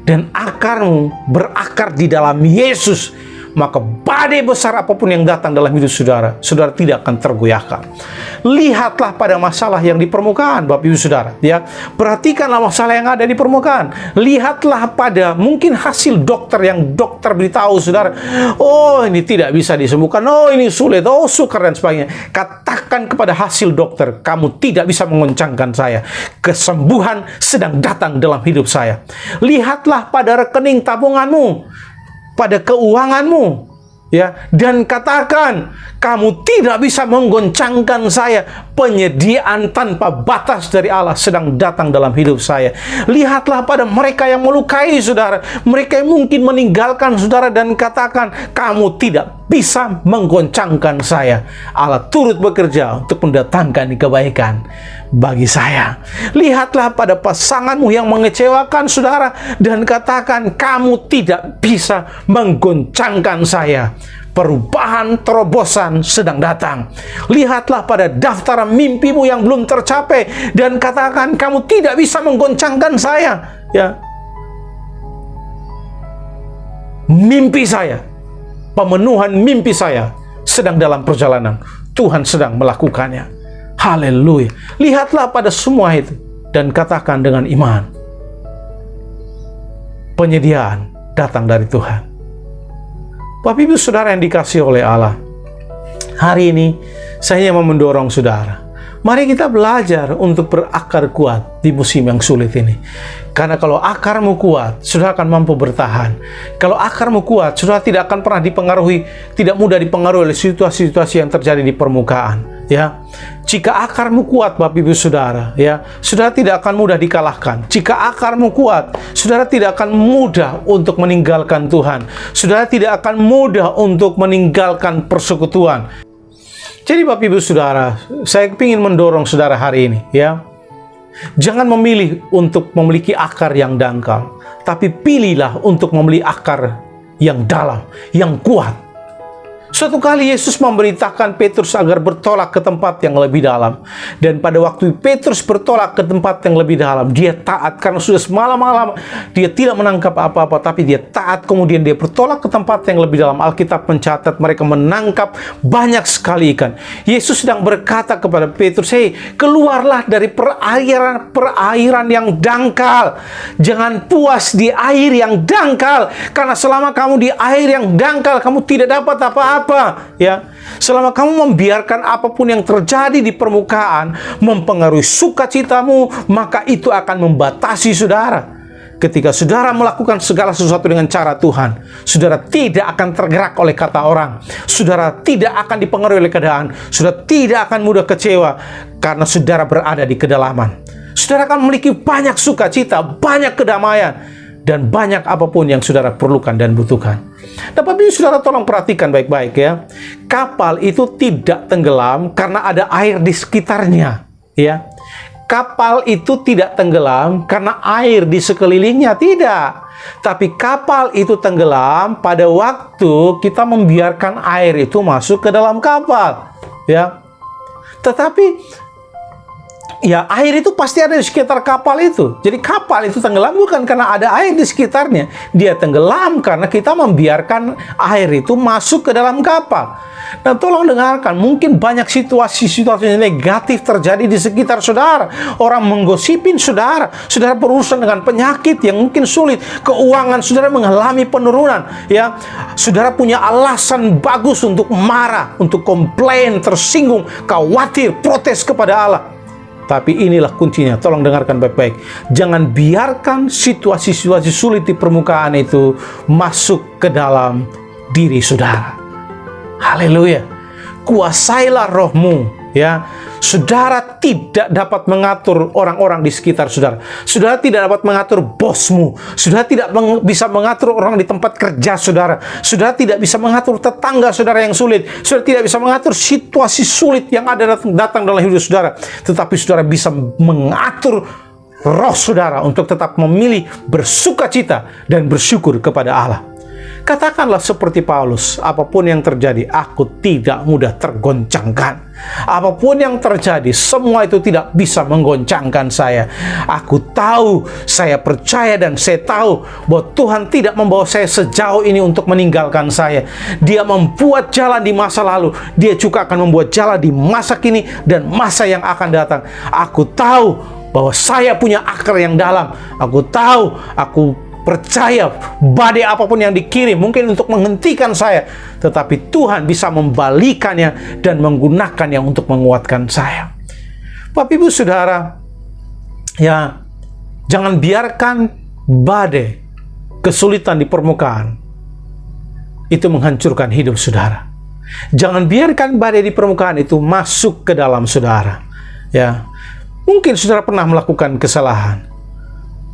dan akarmu berakar di dalam Yesus, maka badai besar apapun yang datang dalam hidup saudara, saudara tidak akan tergoyahkan. Lihatlah pada masalah yang di permukaan, Bapak Ibu Saudara, ya. Perhatikanlah masalah yang ada di permukaan. Lihatlah pada mungkin hasil dokter yang dokter beritahu saudara, oh ini tidak bisa disembuhkan, oh ini sulit, oh sukar dan sebagainya. Katakan kepada hasil dokter, kamu tidak bisa mengoncangkan saya. Kesembuhan sedang datang dalam hidup saya. Lihatlah pada rekening tabunganmu, pada keuanganmu, ya, dan katakan, kamu tidak bisa menggoncangkan saya. Penyediaan tanpa batas dari Allah sedang datang dalam hidup saya. Lihatlah pada mereka yang melukai saudara, mereka yang mungkin meninggalkan saudara, dan katakan, kamu tidak bisa menggoncangkan saya. Allah turut bekerja untuk mendatangkan kebaikan bagi saya. Lihatlah pada pasanganmu yang mengecewakan saudara, dan katakan, kamu tidak bisa menggoncangkan saya. Perubahan, terobosan sedang datang. Lihatlah pada daftar mimpimu yang belum tercapai, dan katakan, kamu tidak bisa menggoncangkan saya. Ya, mimpi saya, pemenuhan mimpi saya sedang dalam perjalanan. Tuhan sedang melakukannya. Haleluya. Lihatlah pada semua itu dan katakan dengan iman, penyediaan datang dari Tuhan. Bapak Ibu Saudara yang dikasihi oleh Allah, hari ini saya hanya mau mendorong saudara, mari kita belajar untuk berakar kuat di musim yang sulit ini. Karena kalau akarmu kuat, saudara akan mampu bertahan. Kalau akarmu kuat, saudara tidak akan pernah dipengaruhi, tidak mudah dipengaruhi oleh situasi-situasi yang terjadi di permukaan. Ya, jika akarmu kuat, Bapak Ibu Saudara, ya, saudara tidak akan mudah dikalahkan. Jika akarmu kuat, saudara tidak akan mudah untuk meninggalkan Tuhan. Saudara tidak akan mudah untuk meninggalkan persekutuan. Jadi Bapak Ibu Saudara, saya ingin mendorong saudara hari ini, ya. Jangan memilih untuk memiliki akar yang dangkal, tapi pilihlah untuk memiliki akar yang dalam, yang kuat. Suatu kali Yesus memerintahkan Petrus agar bertolak ke tempat yang lebih dalam. Dan pada waktu Petrus bertolak ke tempat yang lebih dalam, dia taat karena sudah semalam-malam dia tidak menangkap apa-apa, tapi dia taat, kemudian dia bertolak ke tempat yang lebih dalam. Alkitab mencatat mereka menangkap banyak sekali ikan. Yesus sedang berkata kepada Petrus, "Hei, keluarlah dari perairan yang dangkal. Jangan puas di air yang dangkal, karena selama kamu di air yang dangkal, kamu tidak dapat apa-apa. Ya, selama kamu membiarkan apapun yang terjadi di permukaan mempengaruhi sukacitamu, maka itu akan membatasi saudara. Ketika saudara melakukan segala sesuatu dengan cara Tuhan, saudara tidak akan tergerak oleh kata orang. Saudara tidak akan dipengaruhi oleh keadaan. Saudara tidak akan mudah kecewa karena saudara berada di kedalaman. Saudara akan memiliki banyak sukacita, banyak kedamaian, dan banyak apapun yang saudara perlukan dan butuhkan. Tapi saudara tolong perhatikan baik-baik ya. Kapal itu tidak tenggelam karena ada air di sekitarnya, ya. Kapal itu tidak tenggelam karena air di sekelilingnya, tidak. Tapi kapal itu tenggelam pada waktu kita membiarkan air itu masuk ke dalam kapal, ya. Tetapi ya air itu pasti ada di sekitar kapal itu. Jadi kapal itu tenggelam bukan karena ada air di sekitarnya. Dia tenggelam karena kita membiarkan air itu masuk ke dalam kapal. Nah, tolong dengarkan, mungkin banyak situasi-situasi negatif terjadi di sekitar saudara. Orang menggosipin saudara, saudara berurusan dengan penyakit yang mungkin sulit, keuangan saudara mengalami penurunan, ya. Saudara punya alasan bagus untuk marah, untuk komplain, tersinggung, khawatir, protes kepada Allah. Tapi inilah kuncinya, tolong dengarkan baik-baik. Jangan biarkan situasi-situasi sulit di permukaan itu masuk ke dalam diri saudara. Haleluya. Kuasailah rohmu, ya. Saudara tidak dapat mengatur orang-orang di sekitar saudara. Saudara tidak dapat mengatur bosmu. Saudara tidak bisa mengatur orang di tempat kerja saudara. Saudara tidak bisa mengatur tetangga saudara yang sulit. Saudara tidak bisa mengatur situasi sulit yang ada datang dalam hidup saudara. Tetapi saudara bisa mengatur roh saudara untuk tetap memilih bersukacita dan bersyukur kepada Allah. Katakanlah seperti Paulus, apapun yang terjadi, aku tidak mudah tergoncangkan. Apapun yang terjadi, semua itu tidak bisa menggoncangkan saya. Aku tahu, saya percaya dan saya tahu bahwa Tuhan tidak membawa saya sejauh ini untuk meninggalkan saya. Dia membuat jalan di masa lalu, Dia juga akan membuat jalan di masa kini dan masa yang akan datang. Aku tahu bahwa saya punya akar yang dalam. Aku tahu, aku percaya badai apapun yang dikirim mungkin untuk menghentikan saya, tetapi Tuhan bisa membalikannya dan menggunakannya untuk menguatkan saya. Bapak Ibu Saudara, ya, jangan biarkan badai, kesulitan di permukaan itu menghancurkan hidup saudara. Jangan biarkan badai di permukaan itu masuk ke dalam saudara. Ya, mungkin saudara pernah melakukan kesalahan.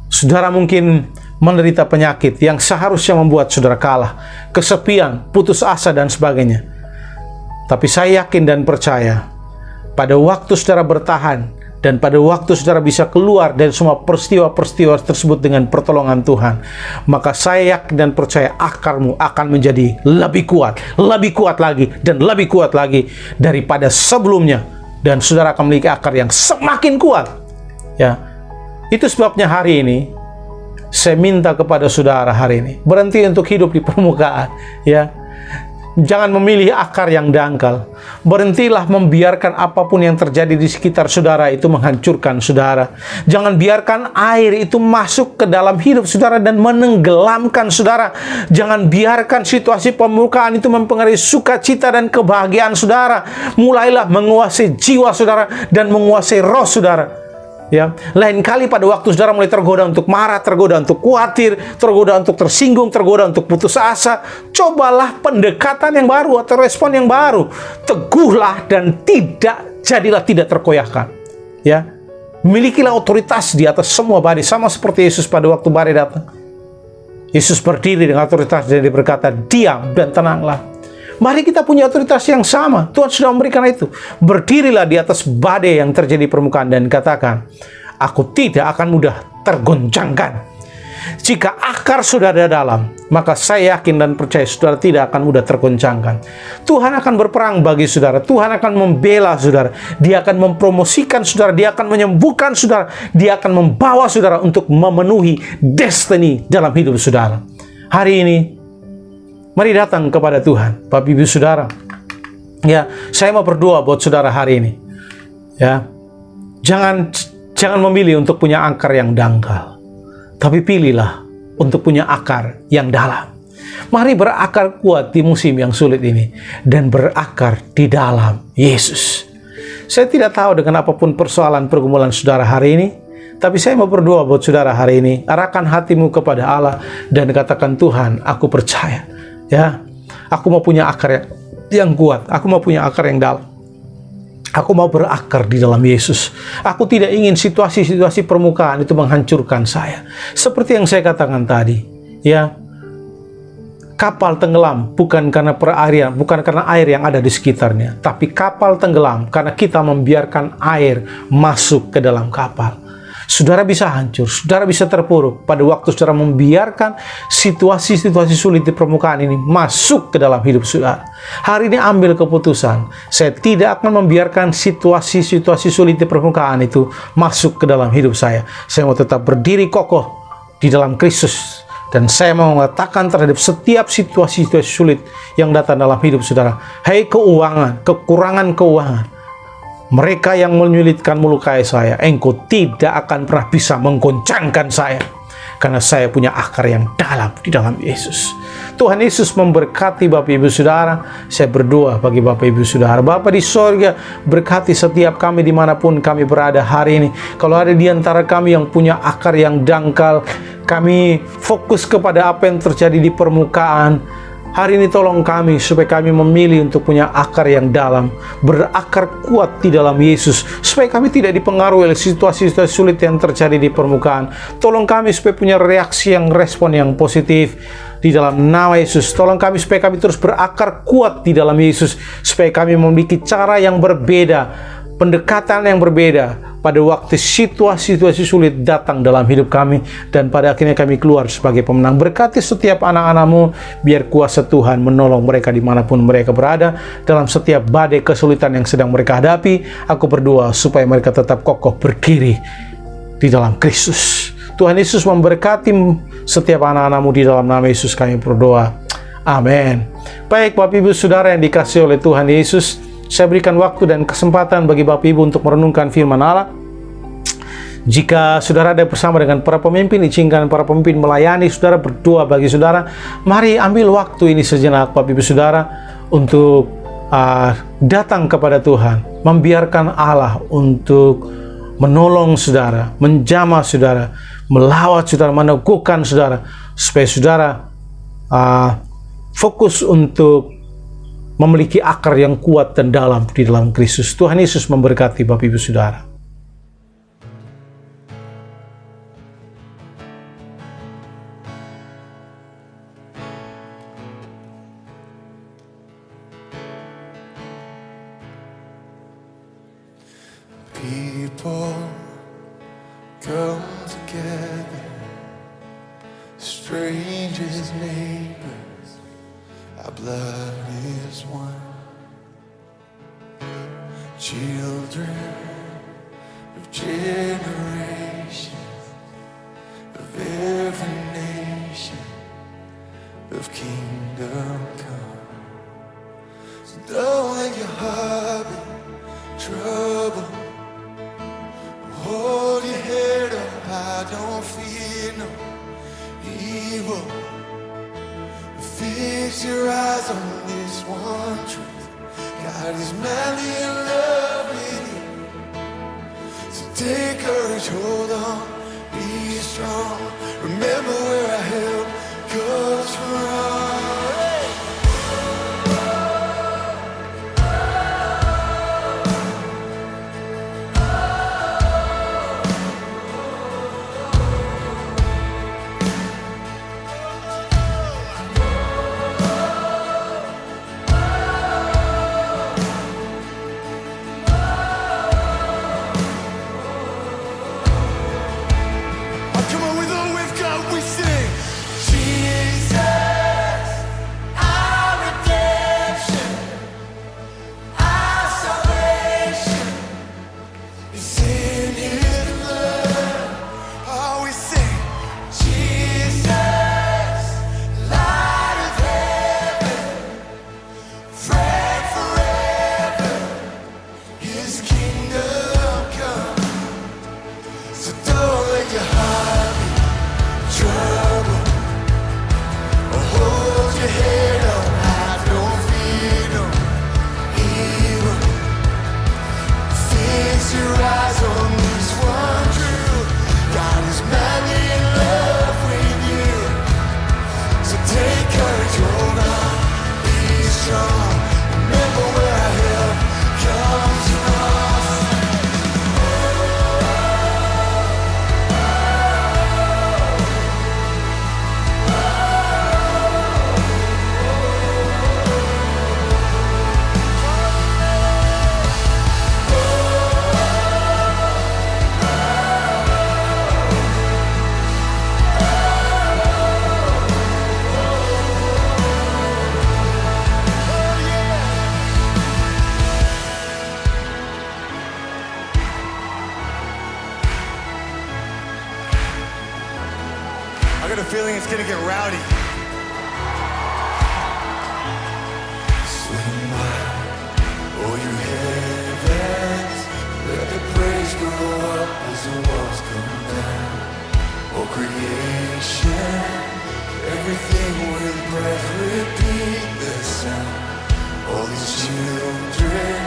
Saudara mungkin menderita penyakit yang seharusnya membuat saudara kalah, kesepian, putus asa, dan sebagainya. Tapi saya yakin dan percaya, pada waktu saudara bertahan, dan pada waktu saudara bisa keluar dari semua peristiwa-peristiwa tersebut dengan pertolongan Tuhan, maka saya yakin dan percaya akarmu akan menjadi lebih kuat lagi, dan lebih kuat lagi daripada sebelumnya. Dan saudara akan memiliki akar yang semakin kuat. Ya, itu sebabnya hari ini saya minta kepada saudara hari ini, berhenti untuk hidup di permukaan, ya. Jangan memilih akar yang dangkal. Berhentilah membiarkan apapun yang terjadi di sekitar saudara itu menghancurkan saudara. Jangan biarkan air itu masuk ke dalam hidup saudara dan menenggelamkan saudara. Jangan biarkan situasi permukaan itu mempengaruhi sukacita dan kebahagiaan saudara. Mulailah menguasai jiwa saudara dan menguasai roh saudara. Ya, lain kali pada waktu saudara mulai tergoda untuk marah, tergoda untuk khawatir, tergoda untuk tersinggung, tergoda untuk putus asa, cobalah pendekatan yang baru atau respon yang baru. Teguhlah dan jadilah tidak terkoyahkan. Ya, milikilah otoritas di atas semua badai, sama seperti Yesus pada waktu badai datang. Yesus berdiri dengan otoritas dan berkata, "Diam dan tenanglah." Mari kita punya otoritas yang sama. Tuhan sudah memberikan itu. Berdirilah di atas badai yang terjadi di permukaan dan katakan, "Aku tidak akan mudah tergoncangkan." Jika akar sudah ada dalam, maka saya yakin dan percaya saudara tidak akan mudah tergoncangkan. Tuhan akan berperang bagi saudara. Tuhan akan membela saudara. Dia akan mempromosikan saudara. Dia akan menyembuhkan saudara. Dia akan membawa saudara untuk memenuhi destiny dalam hidup saudara. Hari ini, mari datang kepada Tuhan, Bapak Ibu Saudara. Ya, saya mau berdoa buat saudara hari ini. Ya, jangan memilih untuk punya akar yang dangkal, tapi pilihlah untuk punya akar yang dalam. Mari berakar kuat di musim yang sulit ini dan berakar di dalam Yesus. Saya tidak tahu dengan apapun persoalan pergumulan saudara hari ini, tapi saya mau berdoa buat saudara hari ini. Arahkan hatimu kepada Allah dan katakan, "Tuhan, aku percaya. Ya, aku mau punya akar yang kuat. Aku mau punya akar yang dalam. Aku mau berakar di dalam Yesus. Aku tidak ingin situasi-situasi permukaan itu menghancurkan saya." Seperti yang saya katakan tadi, ya, kapal tenggelam bukan karena perairan, bukan karena air yang ada di sekitarnya, tapi kapal tenggelam karena kita membiarkan air masuk ke dalam kapal. saudara bisa hancur, saudara bisa terpuruk pada waktu saudara membiarkan situasi-situasi sulit di permukaan ini masuk ke dalam hidup saudara. Hari ini ambil keputusan, saya tidak akan membiarkan situasi-situasi sulit di permukaan itu masuk ke dalam hidup saya. Saya mau tetap berdiri kokoh di dalam Kristus. Dan saya mau mengatakan terhadap setiap situasi-situasi sulit yang datang dalam hidup saudara. Hei keuangan, kekurangan keuangan, mereka yang menyulitkan melukai saya, engkau tidak akan pernah bisa menggoncangkan saya. Karena saya punya akar yang dalam di dalam Yesus. Tuhan Yesus memberkati Bapak Ibu Saudara. Saya berdoa bagi Bapak Ibu Saudara. Bapa di sorga, berkati setiap kami dimanapun kami berada hari ini. Kalau ada di antara kami yang punya akar yang dangkal, kami fokus kepada apa yang terjadi di permukaan. Hari ini tolong kami supaya kami memilih untuk punya akar yang dalam, berakar kuat di dalam Yesus, supaya kami tidak dipengaruhi oleh situasi-situasi sulit yang terjadi di permukaan. Tolong kami supaya punya reaksi yang respon yang positif di dalam nama Yesus. Tolong kami supaya kami terus berakar kuat di dalam Yesus, supaya kami memiliki cara yang berbeda, pendekatan yang berbeda pada waktu situasi-situasi sulit datang dalam hidup kami, dan pada akhirnya kami keluar sebagai pemenang. Berkati setiap anak-anak-Mu, biar kuasa Tuhan menolong mereka dimanapun mereka berada, dalam setiap badai kesulitan yang sedang mereka hadapi. Aku berdoa supaya mereka tetap kokoh berdiri di dalam Kristus. Tuhan Yesus memberkati setiap anak-anak-Mu, di dalam nama Yesus kami berdoa. Amin. Baik Bapak Ibu Saudara yang dikasihi oleh Tuhan Yesus, saya berikan waktu dan kesempatan bagi Bapak Ibu untuk merenungkan firman Allah. Jika saudara ada bersama dengan para pemimpin, izinkan para pemimpin melayani saudara, berdoa bagi saudara. Mari ambil waktu ini sejenak Bapak Ibu Saudara untuk datang kepada Tuhan, membiarkan Allah untuk menolong saudara, menjamah saudara, melawat saudara, meneguhkan saudara, supaya saudara fokus untuk memiliki akar yang kuat dan dalam di dalam Kristus. Tuhan Yesus memberkati Bapak Ibu Saudara. People come together, strangers, neighbors, our blood is one. Children of generations, of every nation, of kingdom come. So don't let your heart be troubled. Hold your head up high, don't fear no evil. Fix your eyes on this one truth: God is madly in love with you. So take courage, hold on, be strong. Remember where our help comes from. Come on, we've got got a feeling it's gonna get rowdy. Swing wide, oh you heavens, let the praise go up as the walls come down. Oh creation, everything with breath, repeat the sound. All these children,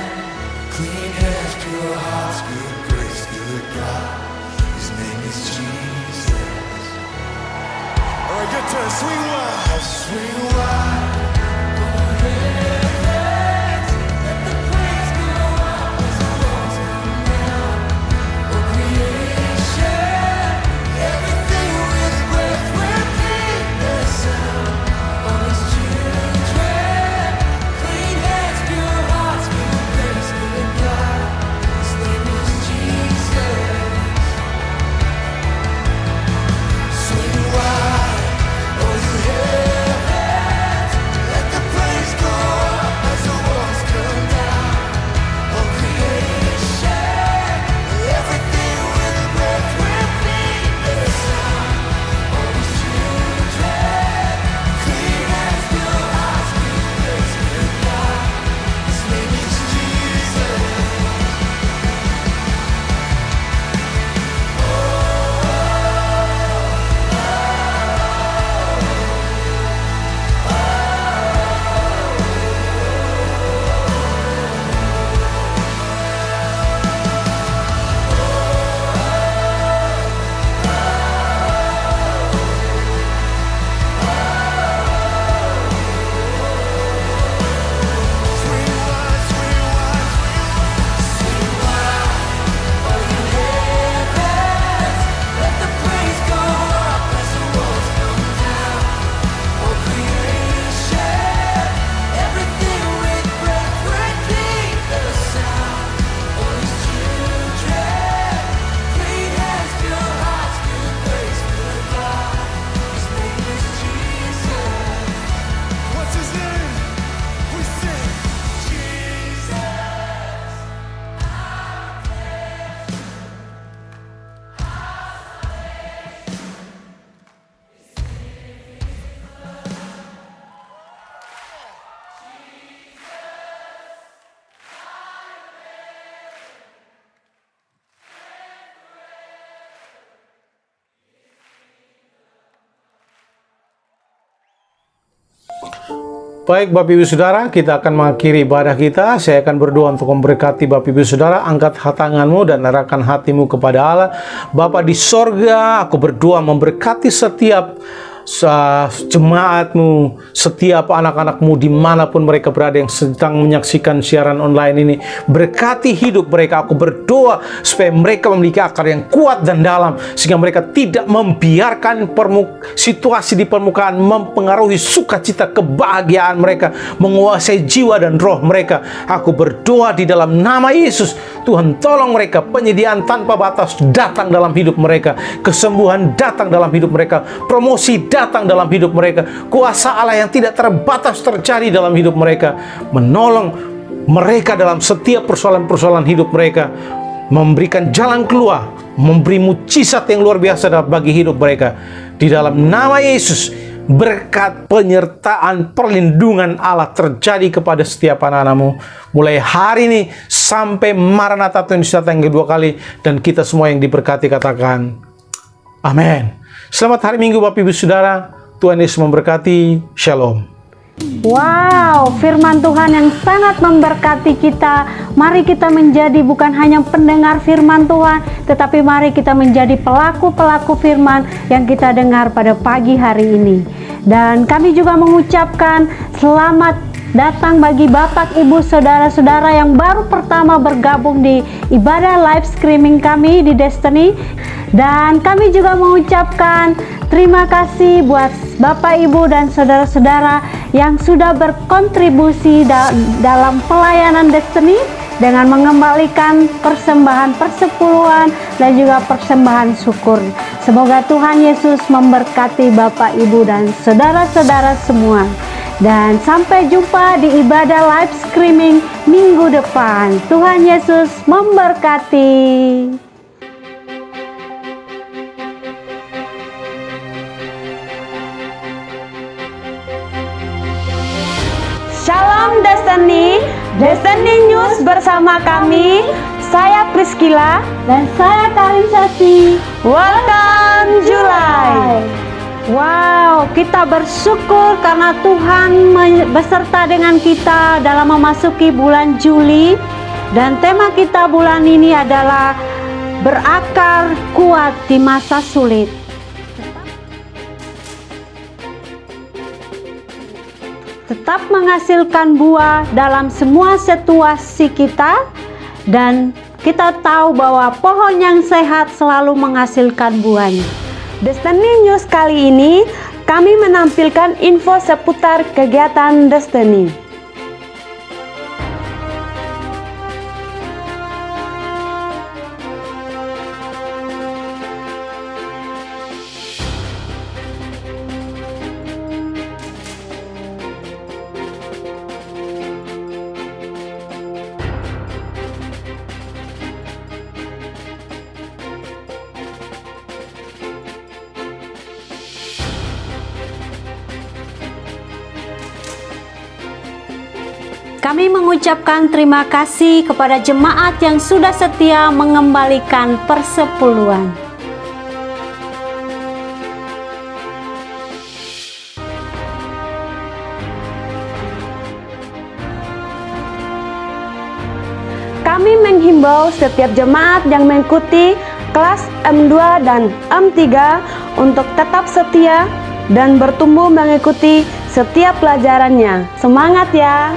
clean hands, pure hearts, good grace, good God. His name is Jesus. All right, good turn. Swing wide, swing wide. Let the praise go up as the walls come down. Oh creation, everything with breath, repeat the sound. All these children, clean hands, pure hearts, good grace, good God. His name is Jesus. Swing wide, oh you heavens, let the praise go up as the walls come down. Oh creation, everything with breath, repeat the sound. All these children, clean hands, pure hearts, good grace, good God. His name is Jesus. Swing wide, swing wide, swing wide. Oh you heavens, let the praise go up as the walls come down. Oh creation, everything with breath, repeat the sound. All these children, clean hands, pure hearts, good grace, good God. His name is Jesus. What's his name? We sing Jesus. Baik Bapak Ibu Saudara, kita akan mengakhiri ibadah kita. Saya akan berdoa untuk memberkati Bapak Ibu Saudara. Angkat tanganmu dan arahkan hatimu kepada Allah. Bapa di sorga, aku berdoa memberkati setiap jemaatmu, setiap anak-anakmu dimanapun mereka berada yang sedang menyaksikan siaran online ini. Berkati hidup mereka. Aku berdoa supaya mereka memiliki akar yang kuat dan dalam, sehingga mereka tidak membiarkan situasi di permukaan mempengaruhi sukacita kebahagiaan mereka, menguasai jiwa dan roh mereka. Aku berdoa di dalam nama Yesus, Tuhan tolong mereka. Penyediaan tanpa batas datang dalam hidup mereka, kesembuhan datang dalam hidup mereka, promosi datang dalam hidup mereka, kuasa Allah yang tidak terbatas terjadi dalam hidup mereka, menolong mereka dalam setiap persoalan-persoalan hidup mereka, memberikan jalan keluar, memberi mujizat yang luar biasa bagi hidup mereka. Di dalam nama Yesus, berkat penyertaan perlindungan Allah terjadi kepada setiap anak-anakmu mulai hari ini sampai Maranatha Tuhan Yesus datang yang kedua kali, dan kita semua yang diberkati katakan amin. Selamat hari Minggu Bapak Ibu Saudara. Tuhan Yesus memberkati. Shalom. Wow, firman Tuhan yang sangat memberkati kita. Mari kita menjadi bukan hanya pendengar firman Tuhan, tetapi mari kita menjadi pelaku-pelaku firman yang kita dengar pada pagi hari ini. Dan kami juga mengucapkan selamat datang bagi Bapak, Ibu, Saudara-saudara yang baru pertama bergabung di ibadah live streaming kami di Destiny. Dan kami juga mengucapkan terima kasih buat Bapak, Ibu, dan Saudara-saudara yang sudah berkontribusi dalam pelayanan Destiny dengan mengembalikan persembahan persepuluhan dan juga persembahan syukur. Semoga Tuhan Yesus memberkati Bapak, Ibu, dan Saudara-saudara semua. Dan sampai jumpa di ibadah live streaming minggu depan. Tuhan Yesus memberkati. Demikian Destiny News bersama kami. Saya Priscilla Dan saya Karin Sesi. Welcome July. Wow, kita bersyukur karena Tuhan beserta dengan kita dalam memasuki bulan Juli. Dan tema kita bulan ini adalah berakar kuat di masa sulit. Tetap menghasilkan buah dalam semua situasi kita, dan kita tahu bahwa pohon yang sehat selalu menghasilkan buahnya. Destiny News kali ini kami menampilkan info seputar kegiatan Destiny. Kami mengucapkan terima kasih kepada jemaat yang sudah setia mengembalikan persepuluhan. Kami menghimbau setiap jemaat yang mengikuti kelas M2 dan M3 untuk tetap setia dan bertumbuh mengikuti setiap pelajarannya. Semangat ya!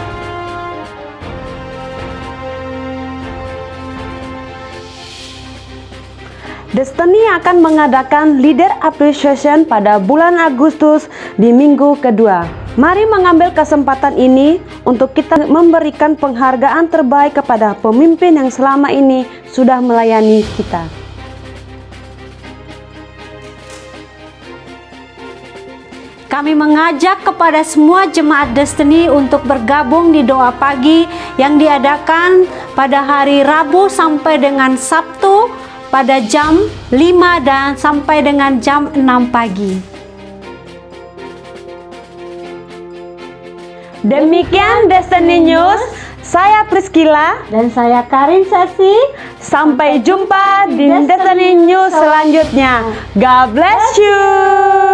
Destiny akan mengadakan Leader Appreciation pada bulan Agustus di minggu kedua. Mari mengambil kesempatan ini untuk kita memberikan penghargaan terbaik kepada pemimpin yang selama ini sudah melayani kita. Kami mengajak kepada semua jemaat Destiny untuk bergabung di doa pagi yang diadakan pada hari Rabu sampai dengan Sabtu pada jam 5 dan sampai dengan jam 6 pagi. Demikian Destiny News. Saya Priscilla Dan saya Karin Sesi. Sampai jumpa di Destiny News selanjutnya. God bless you.